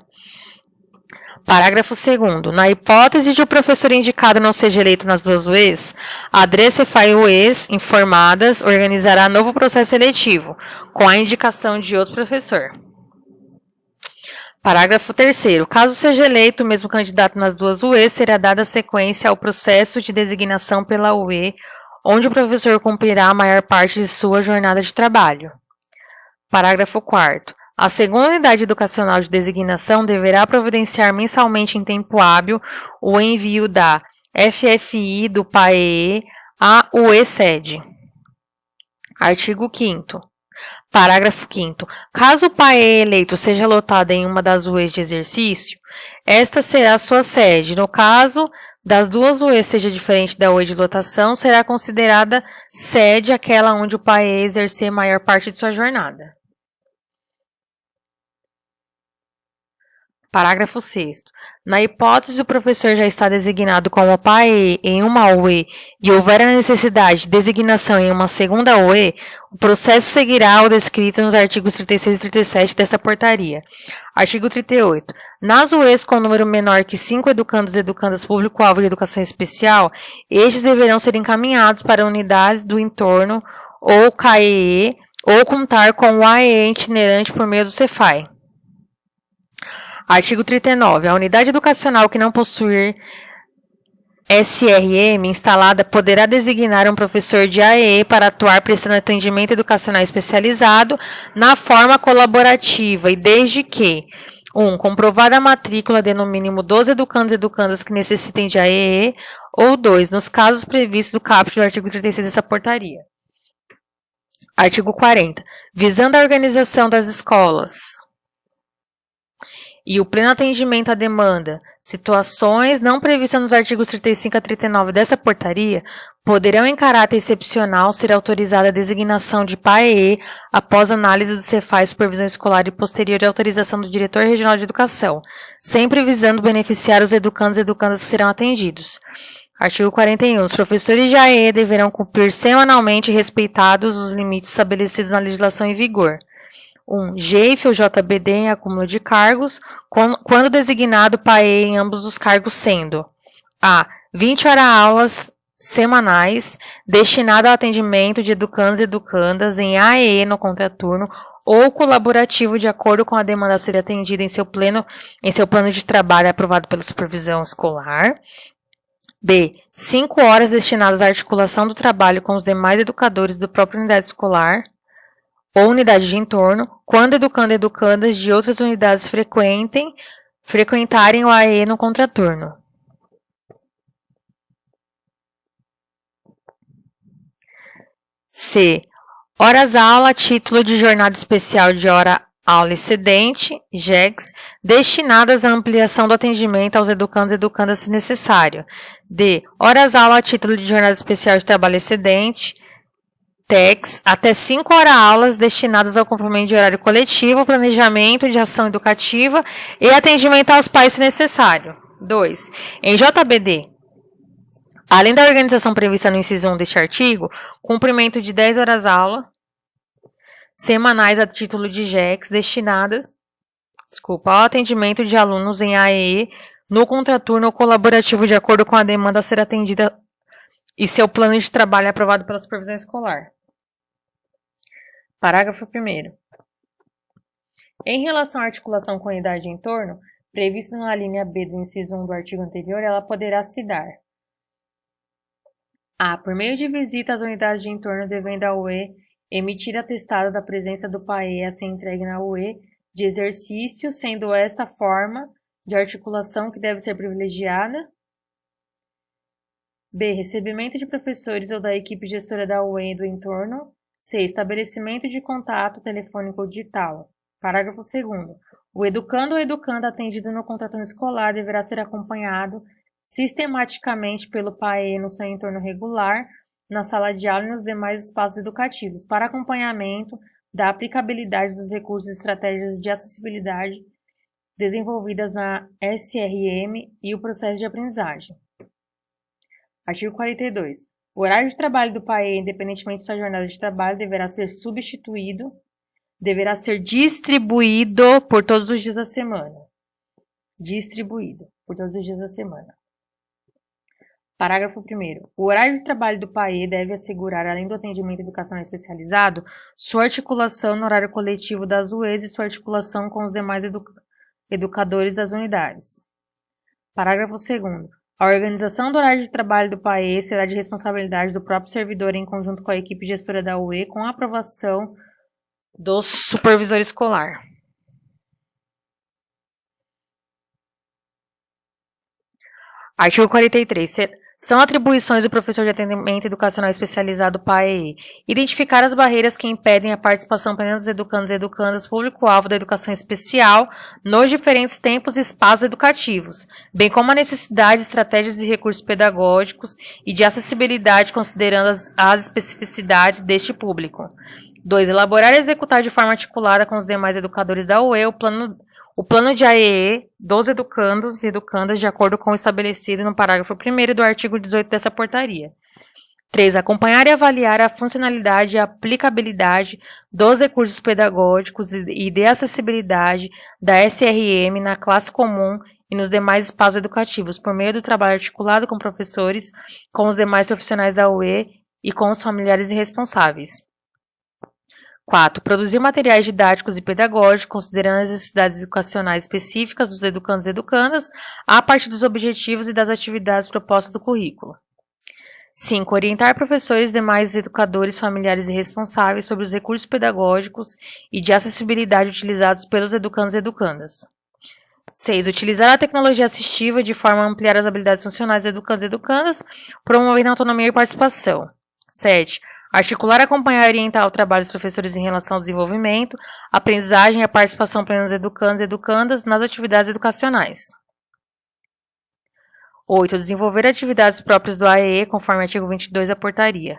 Speaker 1: Parágrafo 2º. Na hipótese de o professor indicado não seja eleito nas 2 UEs, a DRE-Cefai UEs informadas organizará novo processo eletivo, com a indicação de outro professor. Parágrafo 3º. Caso seja eleito o mesmo candidato nas 2 UEs, será dada sequência ao processo de designação pela UE, onde o professor cumprirá a maior parte de sua jornada de trabalho. Parágrafo 4º. A segunda unidade educacional de designação deverá providenciar mensalmente em tempo hábil o envio da FFI do PAE à UE-sede. Artigo 5º. Parágrafo 5º. Caso o PAE eleito seja lotado em uma das UEs de exercício, esta será sua sede. No caso das 2 UEs seja diferente da UE de lotação, será considerada sede aquela onde o PAE exercer maior parte de sua jornada. Parágrafo 6º. Na hipótese de o professor já estar designado como PAE em uma UE e houver a necessidade de designação em uma segunda UE, o processo seguirá o descrito nos artigos 36 e 37 desta portaria. Artigo 38. Nas UEs com número menor que 5 educandos e educandas público-alvo de educação especial, estes deverão ser encaminhados para unidades do entorno ou CAEE ou contar com o AEE itinerante por meio do Cefai. Artigo 39. A unidade educacional que não possuir SRM instalada poderá designar um professor de AEE para atuar prestando atendimento educacional especializado na forma colaborativa e desde que 1. Comprovada a matrícula de no mínimo 12 educandos e educandas que necessitem de AEE, ou 2. Nos casos previstos do caput do artigo 36 dessa portaria. Artigo 40. Visando a organização das escolas e o pleno atendimento à demanda, situações não previstas nos artigos 35 a 39 dessa portaria poderão, em caráter excepcional, ser autorizada a designação de PAEE após análise do Cefaz Supervisão Escolar e posterior autorização do Diretor Regional de Educação, sempre visando beneficiar os educandos e educandas que serão atendidos. Artigo 41. Os professores de AEE deverão cumprir semanalmente respeitados os limites estabelecidos na legislação em vigor. 1. GEIF ou JBD em acúmulo de cargos, quando designado PAEE em ambos os cargos, sendo a. 20 horas-aulas semanais destinado ao atendimento de educandos e educandas em AEE no contraturno ou colaborativo de acordo com a demanda a ser atendida em seu plano de trabalho aprovado pela supervisão escolar. B. 5 horas destinadas à articulação do trabalho com os demais educadores da própria unidade escolar ou unidade de entorno, quando educando e educandas de outras unidades frequentarem o AE no contraturno. C. Horas-aula a título de jornada especial de hora-aula excedente, JEGs, destinadas à ampliação do atendimento aos educandos e educandas se necessário. D. Horas-aula a título de jornada especial de trabalho excedente, TECs, até 5 horas-aulas destinadas ao cumprimento de horário coletivo, planejamento de ação educativa e atendimento aos pais se necessário. 2. Em JBD, além da organização prevista no inciso 1 deste artigo, cumprimento de 10 horas-aula semanais a título de JECs destinadas ao atendimento de alunos em AEE no contraturno ou colaborativo de acordo com a demanda a ser atendida e seu plano de trabalho aprovado pela supervisão escolar. Parágrafo 1º. Em relação à articulação com a unidade de entorno, prevista na linha B do inciso 1 do artigo anterior, ela poderá se dar a. Por meio de visita às unidades de entorno, devendo a UE emitir atestado da presença do PAE a ser entregue na UE de exercício, sendo esta forma de articulação que deve ser privilegiada. B. Recebimento de professores ou da equipe gestora da UE e do entorno. C. Estabelecimento de contato telefônico ou digital. Parágrafo 2º. O educando ou educanda atendido no contraturno escolar deverá ser acompanhado sistematicamente pelo PAE no seu entorno regular, na sala de aula e nos demais espaços educativos, para acompanhamento da aplicabilidade dos recursos e estratégias de acessibilidade desenvolvidas na SRM e o processo de aprendizagem. Artigo 42. O horário de trabalho do PAE, independentemente de sua jornada de trabalho, deverá ser distribuído por todos os dias da semana. Parágrafo 1º. O horário de trabalho do PAE deve assegurar, além do atendimento educacional especializado, sua articulação no horário coletivo das UEs e sua articulação com os demais educadores das unidades. Parágrafo 2º. A organização do horário de trabalho do PAE será de responsabilidade do próprio servidor em conjunto com a equipe gestora da UE, com a aprovação do supervisor escolar. Artigo 43. São atribuições do professor de atendimento educacional especializado PAE identificar as barreiras que impedem a participação plena dos educandos e educandas público-alvo da educação especial nos diferentes tempos e espaços educativos, bem como a necessidade de estratégias e recursos pedagógicos e de acessibilidade considerando as especificidades deste público. 2. Elaborar e executar de forma articulada com os demais educadores da UE o plano de AEE dos educandos e educandas de acordo com o estabelecido no parágrafo 1º do artigo 18 dessa portaria. 3. Acompanhar e avaliar a funcionalidade e a aplicabilidade dos recursos pedagógicos e de acessibilidade da SRM na classe comum e nos demais espaços educativos, por meio do trabalho articulado com professores, com os demais profissionais da UE e com os familiares e responsáveis. 4. Produzir materiais didáticos e pedagógicos, considerando as necessidades educacionais específicas dos educandos e educandas, a partir dos objetivos e das atividades propostas do currículo. 5. Orientar professores e demais educadores, familiares e responsáveis sobre os recursos pedagógicos e de acessibilidade utilizados pelos educandos e educandas. 6. Utilizar a tecnologia assistiva de forma a ampliar as habilidades funcionais dos educandos e educandas, promovendo autonomia e participação. 7. Articular, acompanhar e orientar o trabalho dos professores em relação ao desenvolvimento, aprendizagem e a participação plena dos educandos e educandas nas atividades educacionais. 8. Desenvolver atividades próprias do AEE, conforme o artigo 22 da portaria.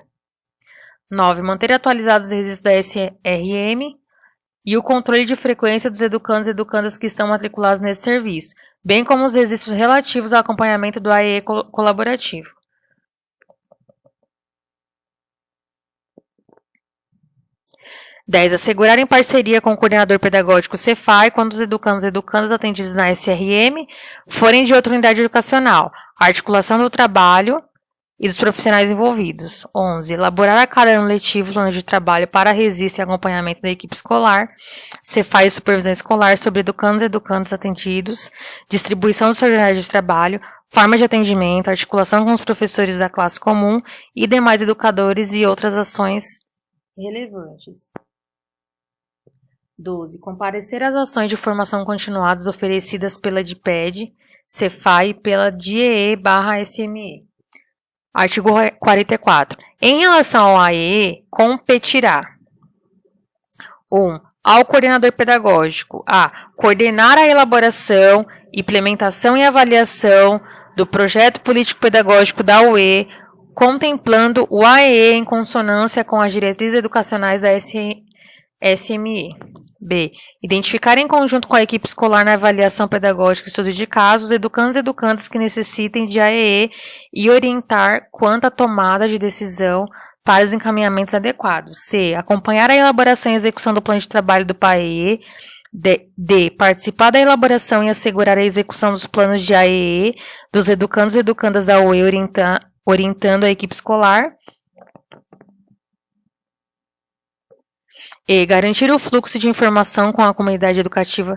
Speaker 1: 9. Manter atualizados os registros da SRM e o controle de frequência dos educandos e educandas que estão matriculados nesse serviço, bem como os registros relativos ao acompanhamento do AEE colaborativo. 10. Assegurar em parceria com o coordenador pedagógico Cefai, quando os educandos e educandas atendidos na SRM forem de outra unidade educacional, a articulação do trabalho e dos profissionais envolvidos. 11. Elaborar a cada ano letivo plano de trabalho para registro e acompanhamento da equipe escolar, Cefai e supervisão escolar sobre educandos e educandas atendidos, distribuição dos horários de trabalho, formas de atendimento, articulação com os professores da classe comum e demais educadores e outras ações relevantes. 12. Comparecer às ações de formação continuadas oferecidas pela DIPED, Cefai e pela DIEE/SME. Artigo 44. Em relação ao AEE, competirá 1. Ao coordenador pedagógico a coordenar a elaboração, implementação e avaliação do projeto político-pedagógico da UE, contemplando o AEE em consonância com as diretrizes educacionais da SME. B. Identificar em conjunto com a equipe escolar na avaliação pedagógica e estudo de casos, educandos e educandas que necessitem de AEE e orientar quanto à tomada de decisão para os encaminhamentos adequados. C. Acompanhar a elaboração e execução do plano de trabalho do PAEE. D. Participar da elaboração e assegurar a execução dos planos de AEE dos educandos e educandas da UE, orientando a equipe escolar. E. Garantir o fluxo de informação com a comunidade educativa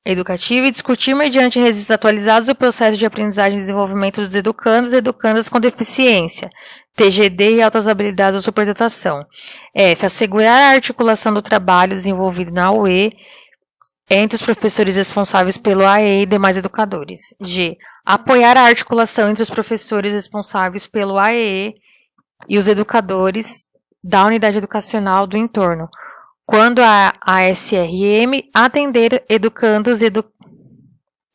Speaker 1: e discutir, mediante registros atualizados, o processo de aprendizagem e desenvolvimento dos educandos e educandas com deficiência, TGD e altas habilidades ou superdotação. F. Assegurar a articulação do trabalho desenvolvido na UE entre os professores responsáveis pelo AE e demais educadores. G. Apoiar a articulação entre os professores responsáveis pelo AE e os educadores da unidade educacional do entorno, quando a SRM atender educandos e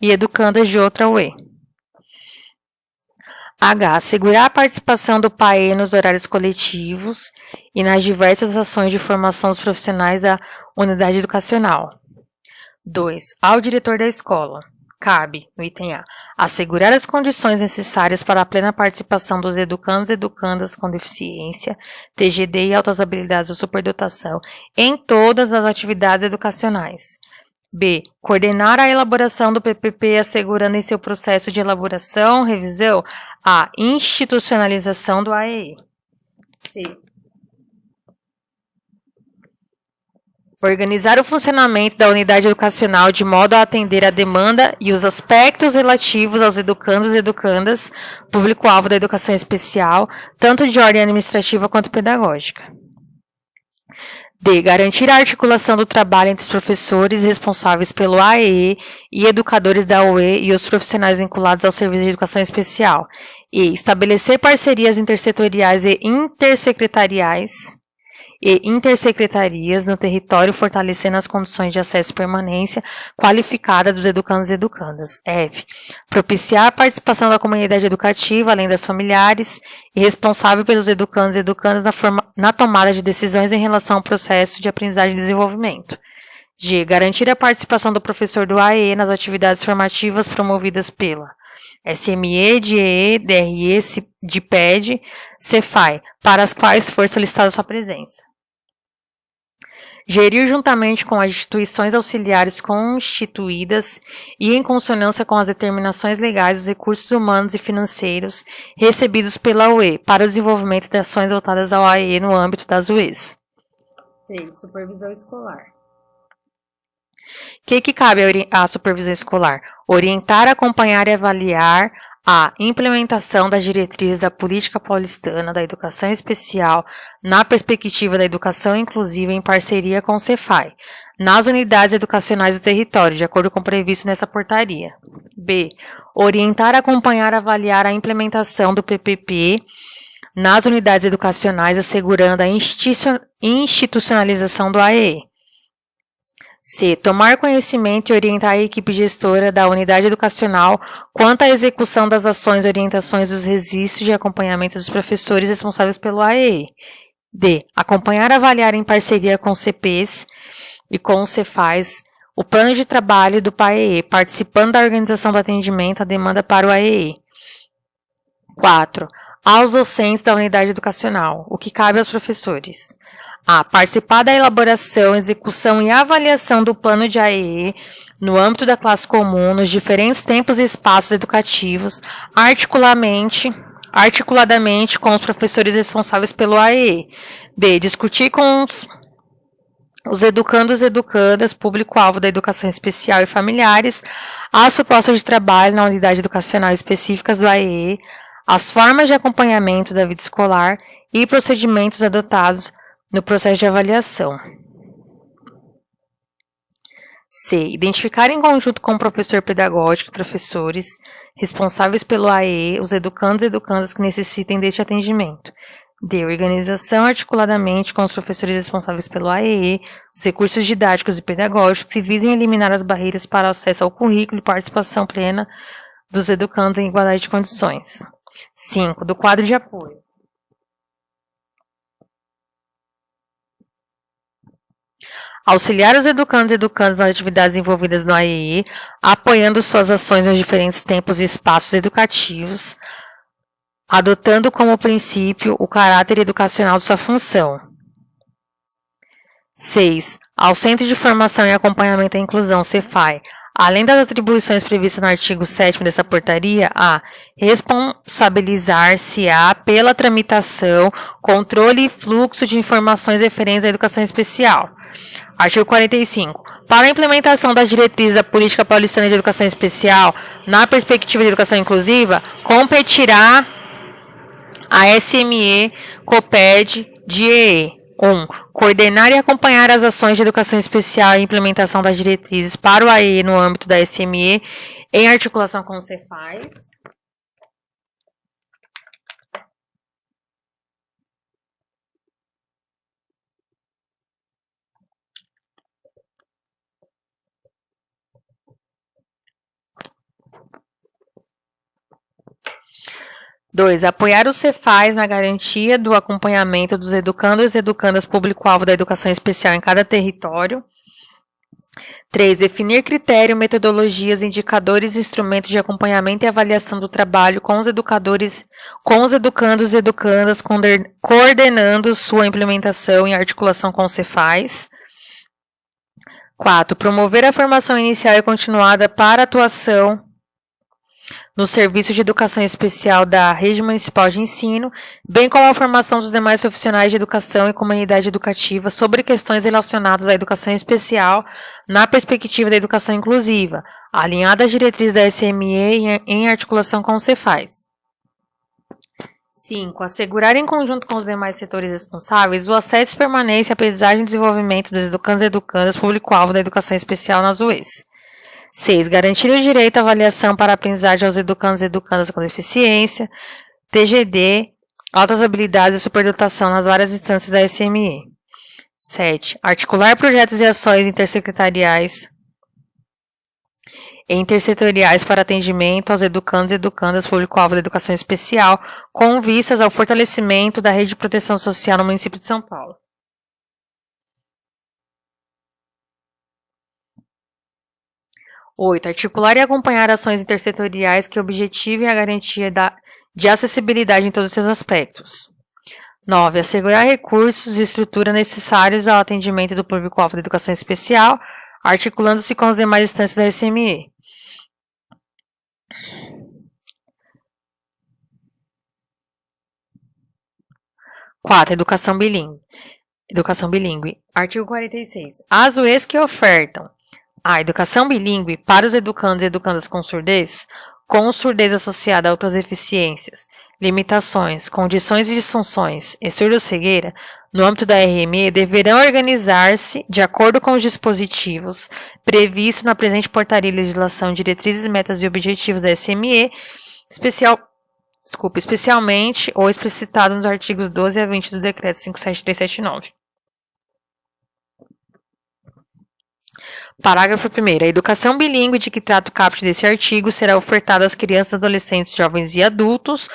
Speaker 1: educandas de outra UE. H. Assegurar a participação do PAE nos horários coletivos e nas diversas ações de formação dos profissionais da unidade educacional. 2. Ao diretor da escola. Cabe, no item A, assegurar as condições necessárias para a plena participação dos educandos e educandas com deficiência, TGD e altas habilidades ou superdotação em todas as atividades educacionais. B. Coordenar a elaboração do PPP, assegurando em seu processo de elaboração, revisão, a institucionalização do AEE. C. Organizar o funcionamento da unidade educacional de modo a atender a demanda e os aspectos relativos aos educandos e educandas, público-alvo da educação especial, tanto de ordem administrativa quanto pedagógica. D. Garantir a articulação do trabalho entre os professores responsáveis pelo AEE e educadores da UE e os profissionais vinculados ao serviço de educação especial. E. Estabelecer parcerias intersetoriais e intersecretarias no território, fortalecendo as condições de acesso e permanência qualificada dos educandos e educandas. F. Propiciar a participação da comunidade educativa, além das familiares, e responsável pelos educandos e educandas na tomada de decisões em relação ao processo de aprendizagem e desenvolvimento. G. Garantir a participação do professor do AE nas atividades formativas promovidas pela SME, DIEE, DRE, DIPED, Cefai, para as quais for solicitada sua presença. Gerir juntamente com as instituições auxiliares constituídas e em consonância com as determinações legais os recursos humanos e financeiros recebidos pela UE para o desenvolvimento de ações voltadas ao AE no âmbito das UEs.
Speaker 2: 6. Supervisão escolar.
Speaker 1: O que cabe à supervisão escolar? Orientar, acompanhar e avaliar a implementação das diretrizes da Política Paulistana da Educação Especial na perspectiva da educação inclusiva em parceria com o Cefai, nas unidades educacionais do território, de acordo com o previsto nessa portaria. B. Orientar, acompanhar e avaliar a implementação do PPP nas unidades educacionais, assegurando a institucionalização do AEE. C. Tomar conhecimento e orientar a equipe gestora da unidade educacional quanto à execução das ações e orientações dos registros de acompanhamento dos professores responsáveis pelo AEE. D. Acompanhar e avaliar em parceria com os CPs e com os Cefais o plano de trabalho do PAEE, participando da organização do atendimento à demanda para o AEE. 4. Aos docentes da unidade educacional, o que cabe aos professores. A. Participar da elaboração, execução e avaliação do plano de AEE no âmbito da classe comum, nos diferentes tempos e espaços educativos, articuladamente com os professores responsáveis pelo AEE. B. Discutir com os educandos e educandas, público-alvo da educação especial e familiares, as propostas de trabalho na unidade educacional específicas do AEE, as formas de acompanhamento da vida escolar e procedimentos adotados no processo de avaliação. C. Identificar em conjunto com o professor pedagógico e professores responsáveis pelo AEE os educandos e educandas que necessitem deste atendimento. D. Organização articuladamente com os professores responsáveis pelo AEE, os recursos didáticos e pedagógicos que visem eliminar as barreiras para o acesso ao currículo e participação plena dos educandos em igualdade de condições. 5. Do quadro de apoio. Auxiliar os educandos e educandas nas atividades envolvidas no AEE, apoiando suas ações nos diferentes tempos e espaços educativos, adotando como princípio o caráter educacional de sua função. 6. Ao Centro de Formação e Acompanhamento à Inclusão, Cefai, além das atribuições previstas no artigo 7º dessa portaria, a responsabilizar-se-á pela tramitação, controle e fluxo de informações referentes à educação especial. Artigo 45. Para a implementação das diretrizes da Política Paulistana de Educação Especial, na perspectiva de educação inclusiva, competirá a SME COPED de EE. 1. Coordenar e acompanhar as ações de educação especial e implementação das diretrizes para o AEE no âmbito da SME, em articulação com o Cefais. 2. Apoiar os Cefais na garantia do acompanhamento dos educandos e educandas público-alvo da educação especial em cada território. 3. Definir critério, metodologias, indicadores e instrumentos de acompanhamento e avaliação do trabalho com os educandos e educandas, coordenando sua implementação em articulação com os Cefais. 4. Promover a formação inicial e continuada para atuação no Serviço de Educação Especial da Rede Municipal de Ensino, bem como a formação dos demais profissionais de educação e comunidade educativa sobre questões relacionadas à educação especial na perspectiva da educação inclusiva, alinhada às diretrizes da SME em articulação com os Cefais. 5. Assegurar em conjunto com os demais setores responsáveis o acesso e permanência, aprendizagem e desenvolvimento dos educandos e educandas público-alvo da educação especial nas UEs. 6. Garantir o direito à avaliação para a aprendizagem aos educandos e educandas com deficiência, TGD, altas habilidades e superdotação nas várias instâncias da SME. 7. Articular projetos e ações intersecretariais e intersetoriais para atendimento aos educandos e educandas público-alvo da educação especial, com vistas ao fortalecimento da rede de proteção social no município de São Paulo. 8. Articular e acompanhar ações intersetoriais que objetivem a garantia de acessibilidade em todos os seus aspectos. 9. Assegurar recursos e estrutura necessários ao atendimento do público-alvo da educação especial, articulando-se com as demais instâncias da SME. 4. Educação bilíngue. Educação bilíngue. Artigo 46. As UEs que ofertam a educação bilíngue para os educandos e educandas com surdez associada a outras deficiências, limitações, condições e disfunções e surdo-cegueira, no âmbito da RME, deverão organizar-se de acordo com os dispositivos previstos na presente portaria e legislação, diretrizes, metas e objetivos da SME, especialmente ou explicitado nos artigos 12 a 20 do Decreto 57379. Parágrafo 1º. A educação bilíngue de que trata o caput desse artigo será ofertada às crianças, adolescentes, jovens e adultos,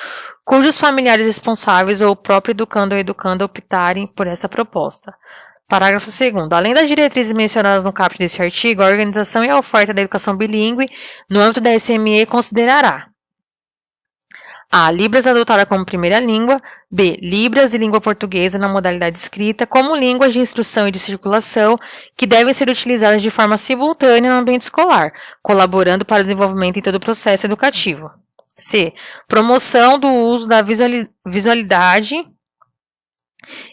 Speaker 1: cujos familiares responsáveis ou o próprio educando ou educanda optarem por essa proposta. Parágrafo 2º. Além das diretrizes mencionadas no caput desse artigo, a organização e a oferta da educação bilíngue no âmbito da SME considerará: A. Libras adotada como primeira língua. B. Libras e língua portuguesa na modalidade escrita como línguas de instrução e de circulação que devem ser utilizadas de forma simultânea no ambiente escolar, colaborando para o desenvolvimento em todo o processo educativo. C. Promoção do uso da visualidade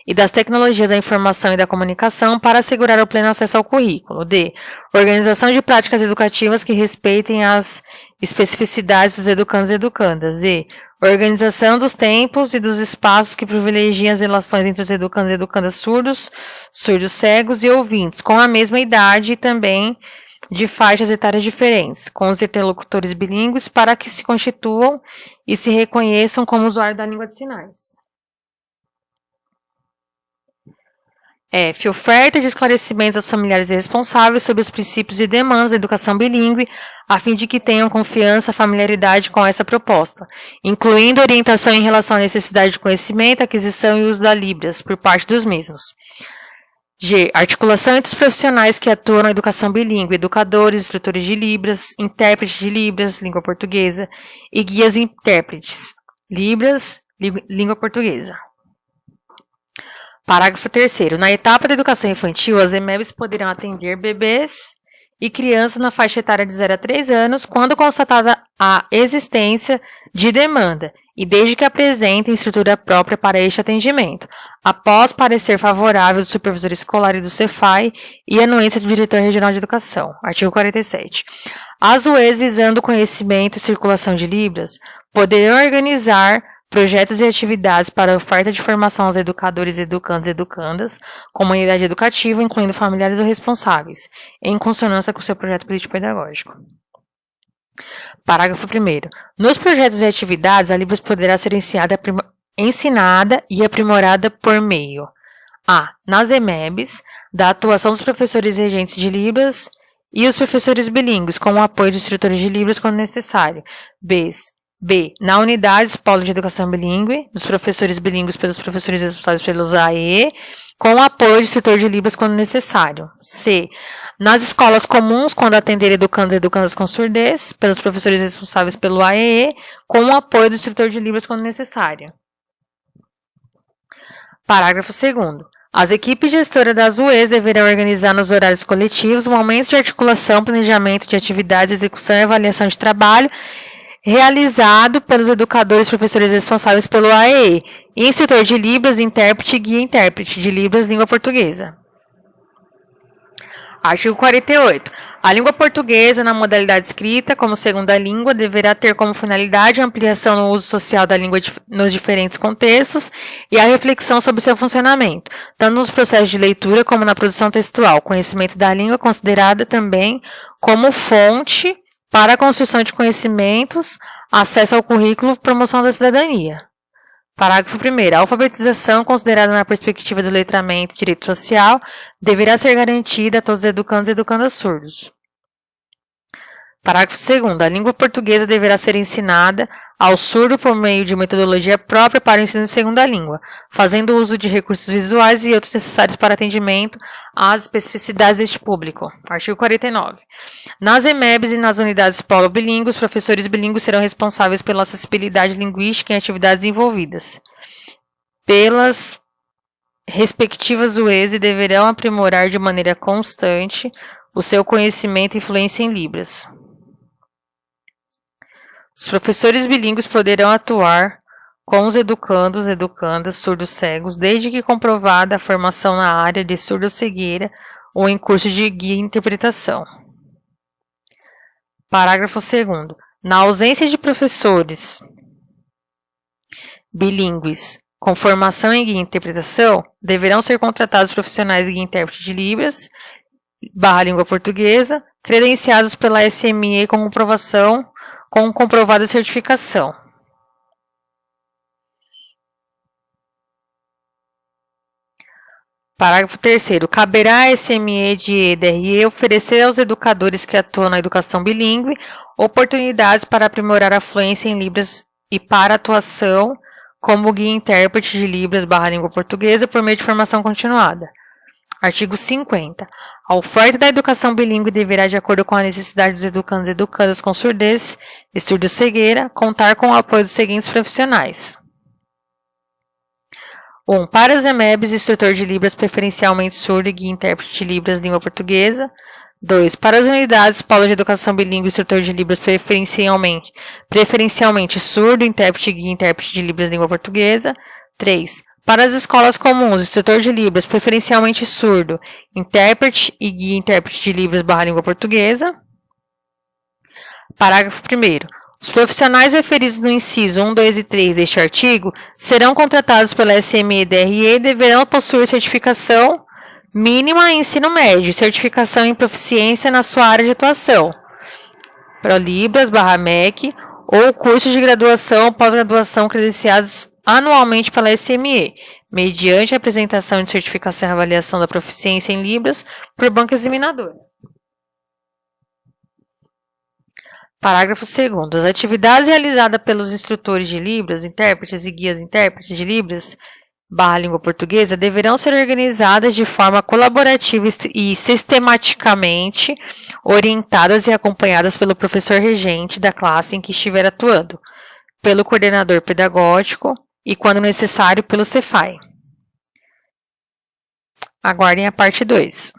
Speaker 1: e das tecnologias da informação e da comunicação para assegurar o pleno acesso ao currículo. D. Organização de práticas educativas que respeitem as especificidades dos educandos e educandas. E. Organização dos tempos e dos espaços que privilegiem as relações entre os educandos e educandas surdos, surdos cegos e ouvintes, com a mesma idade e também de faixas etárias diferentes, com os interlocutores bilíngues para que se constituam e se reconheçam como usuários da língua de sinais. F. Oferta de esclarecimentos aos familiares e responsáveis sobre os princípios e demandas da educação bilíngue, a fim de que tenham confiança e familiaridade com essa proposta, incluindo orientação em relação à necessidade de conhecimento, aquisição e uso da Libras por parte dos mesmos. G. Articulação entre os profissionais que atuam na educação bilíngue, educadores, instrutores de Libras, intérpretes de Libras, língua portuguesa, e guias e intérpretes, Libras, língua portuguesa. Parágrafo 3º. Na etapa da educação infantil, as EMEBs poderão atender bebês e crianças na faixa etária de 0 a 3 anos, quando constatada a existência de demanda, e desde que apresentem estrutura própria para este atendimento, após parecer favorável do supervisor escolar e do Cefai e anuência do diretor regional de educação. Artigo 47. As UEs visando conhecimento e circulação de Libras poderão organizar projetos e atividades para oferta de formação aos educadores, educandos e educandas, comunidade educativa, incluindo familiares ou responsáveis, em consonância com seu projeto político-pedagógico. Parágrafo 1º. Nos projetos e atividades, a Libras poderá ser ensinada e aprimorada por meio: A. Nas EMEBs, da atuação dos professores regentes de Libras e os professores bilíngues, com o apoio de instrutores de Libras quando necessário. B. Na unidades polo de educação bilíngue, dos professores bilíngues pelos professores responsáveis pelos AE, com o apoio de instrutor de Libras quando necessário. C. Nas escolas comuns, quando atender educandos e educandas com surdez, pelos professores responsáveis pelo AEE, com o apoio do instrutor de Libras quando necessário. Parágrafo 2º. As equipes gestoras das UEs deverão organizar nos horários coletivos momentos de articulação, planejamento de atividades, execução e avaliação de trabalho realizado pelos educadores e professores responsáveis pelo AEE, instrutor de Libras, intérprete e guia intérprete de Libras, língua portuguesa. Artigo 48. A língua portuguesa, na modalidade escrita, como segunda língua, deverá ter como finalidade a ampliação no uso social da língua nos diferentes contextos e a reflexão sobre seu funcionamento, tanto nos processos de leitura como na produção textual, conhecimento da língua considerada também como fonte para a construção de conhecimentos, acesso ao currículo e promoção da cidadania. Parágrafo 1º. A alfabetização, considerada na perspectiva do letramento e direito social, deverá ser garantida a todos os educandos e educandas surdos. Parágrafo 2º. A língua portuguesa deverá ser ensinada ao surdo por meio de metodologia própria para o ensino de segunda língua, fazendo uso de recursos visuais e outros necessários para atendimento às especificidades deste público. Artigo 49. Nas EMEBs e nas unidades polo bilíngues, os professores bilíngues serão responsáveis pela acessibilidade linguística em atividades envolvidas pelas respectivas UEs e deverão aprimorar de maneira constante o seu conhecimento e influência em Libras. Os professores bilíngues poderão atuar com os educandos e educandas surdos cegos, desde que comprovada a formação na área de surdo-cegueira ou em curso de guia e interpretação. Parágrafo 2º. Na ausência de professores bilíngues com formação em guia e interpretação, deverão ser contratados profissionais guia e intérprete de Libras, língua portuguesa, credenciados pela SME com comprovada certificação. Parágrafo 3º. Caberá à SME de EDRE oferecer aos educadores que atuam na educação bilíngue oportunidades para aprimorar a fluência em Libras e para atuação como guia e intérprete de Libras língua portuguesa por meio de formação continuada. Artigo 50. A oferta da educação bilíngue deverá, de acordo com a necessidade dos educandos e educandas com surdez e surdo-cegueira, contar com o apoio dos seguintes profissionais. 1. Para os EMEBs, instrutor de Libras preferencialmente surdo e guia e intérprete de Libras língua portuguesa. 2. Para as unidades Polo de Educação Bilíngue, instrutor de Libras preferencialmente surdo, intérprete e guia e intérprete de Libras língua portuguesa. 3. Para as escolas comuns, instrutor de Libras preferencialmente surdo, intérprete e guia e intérprete de Libras língua portuguesa. Parágrafo 1º. Os profissionais referidos no inciso 1, 2 e 3 deste artigo serão contratados pela SME-DRE e deverão possuir certificação mínima em ensino médio, certificação em proficiência na sua área de atuação, ProLibras, MEC, ou cursos de graduação ou pós-graduação credenciados anualmente pela SME, mediante a apresentação de certificação e avaliação da proficiência em Libras por banco examinador. Parágrafo 2º. As atividades realizadas pelos instrutores de Libras, intérpretes e guias intérpretes de Libras língua portuguesa deverão ser organizadas de forma colaborativa e sistematicamente orientadas e acompanhadas pelo professor regente da classe em que estiver atuando, pelo coordenador pedagógico e, quando necessário, pelo Cefai. Aguardem a parte 2.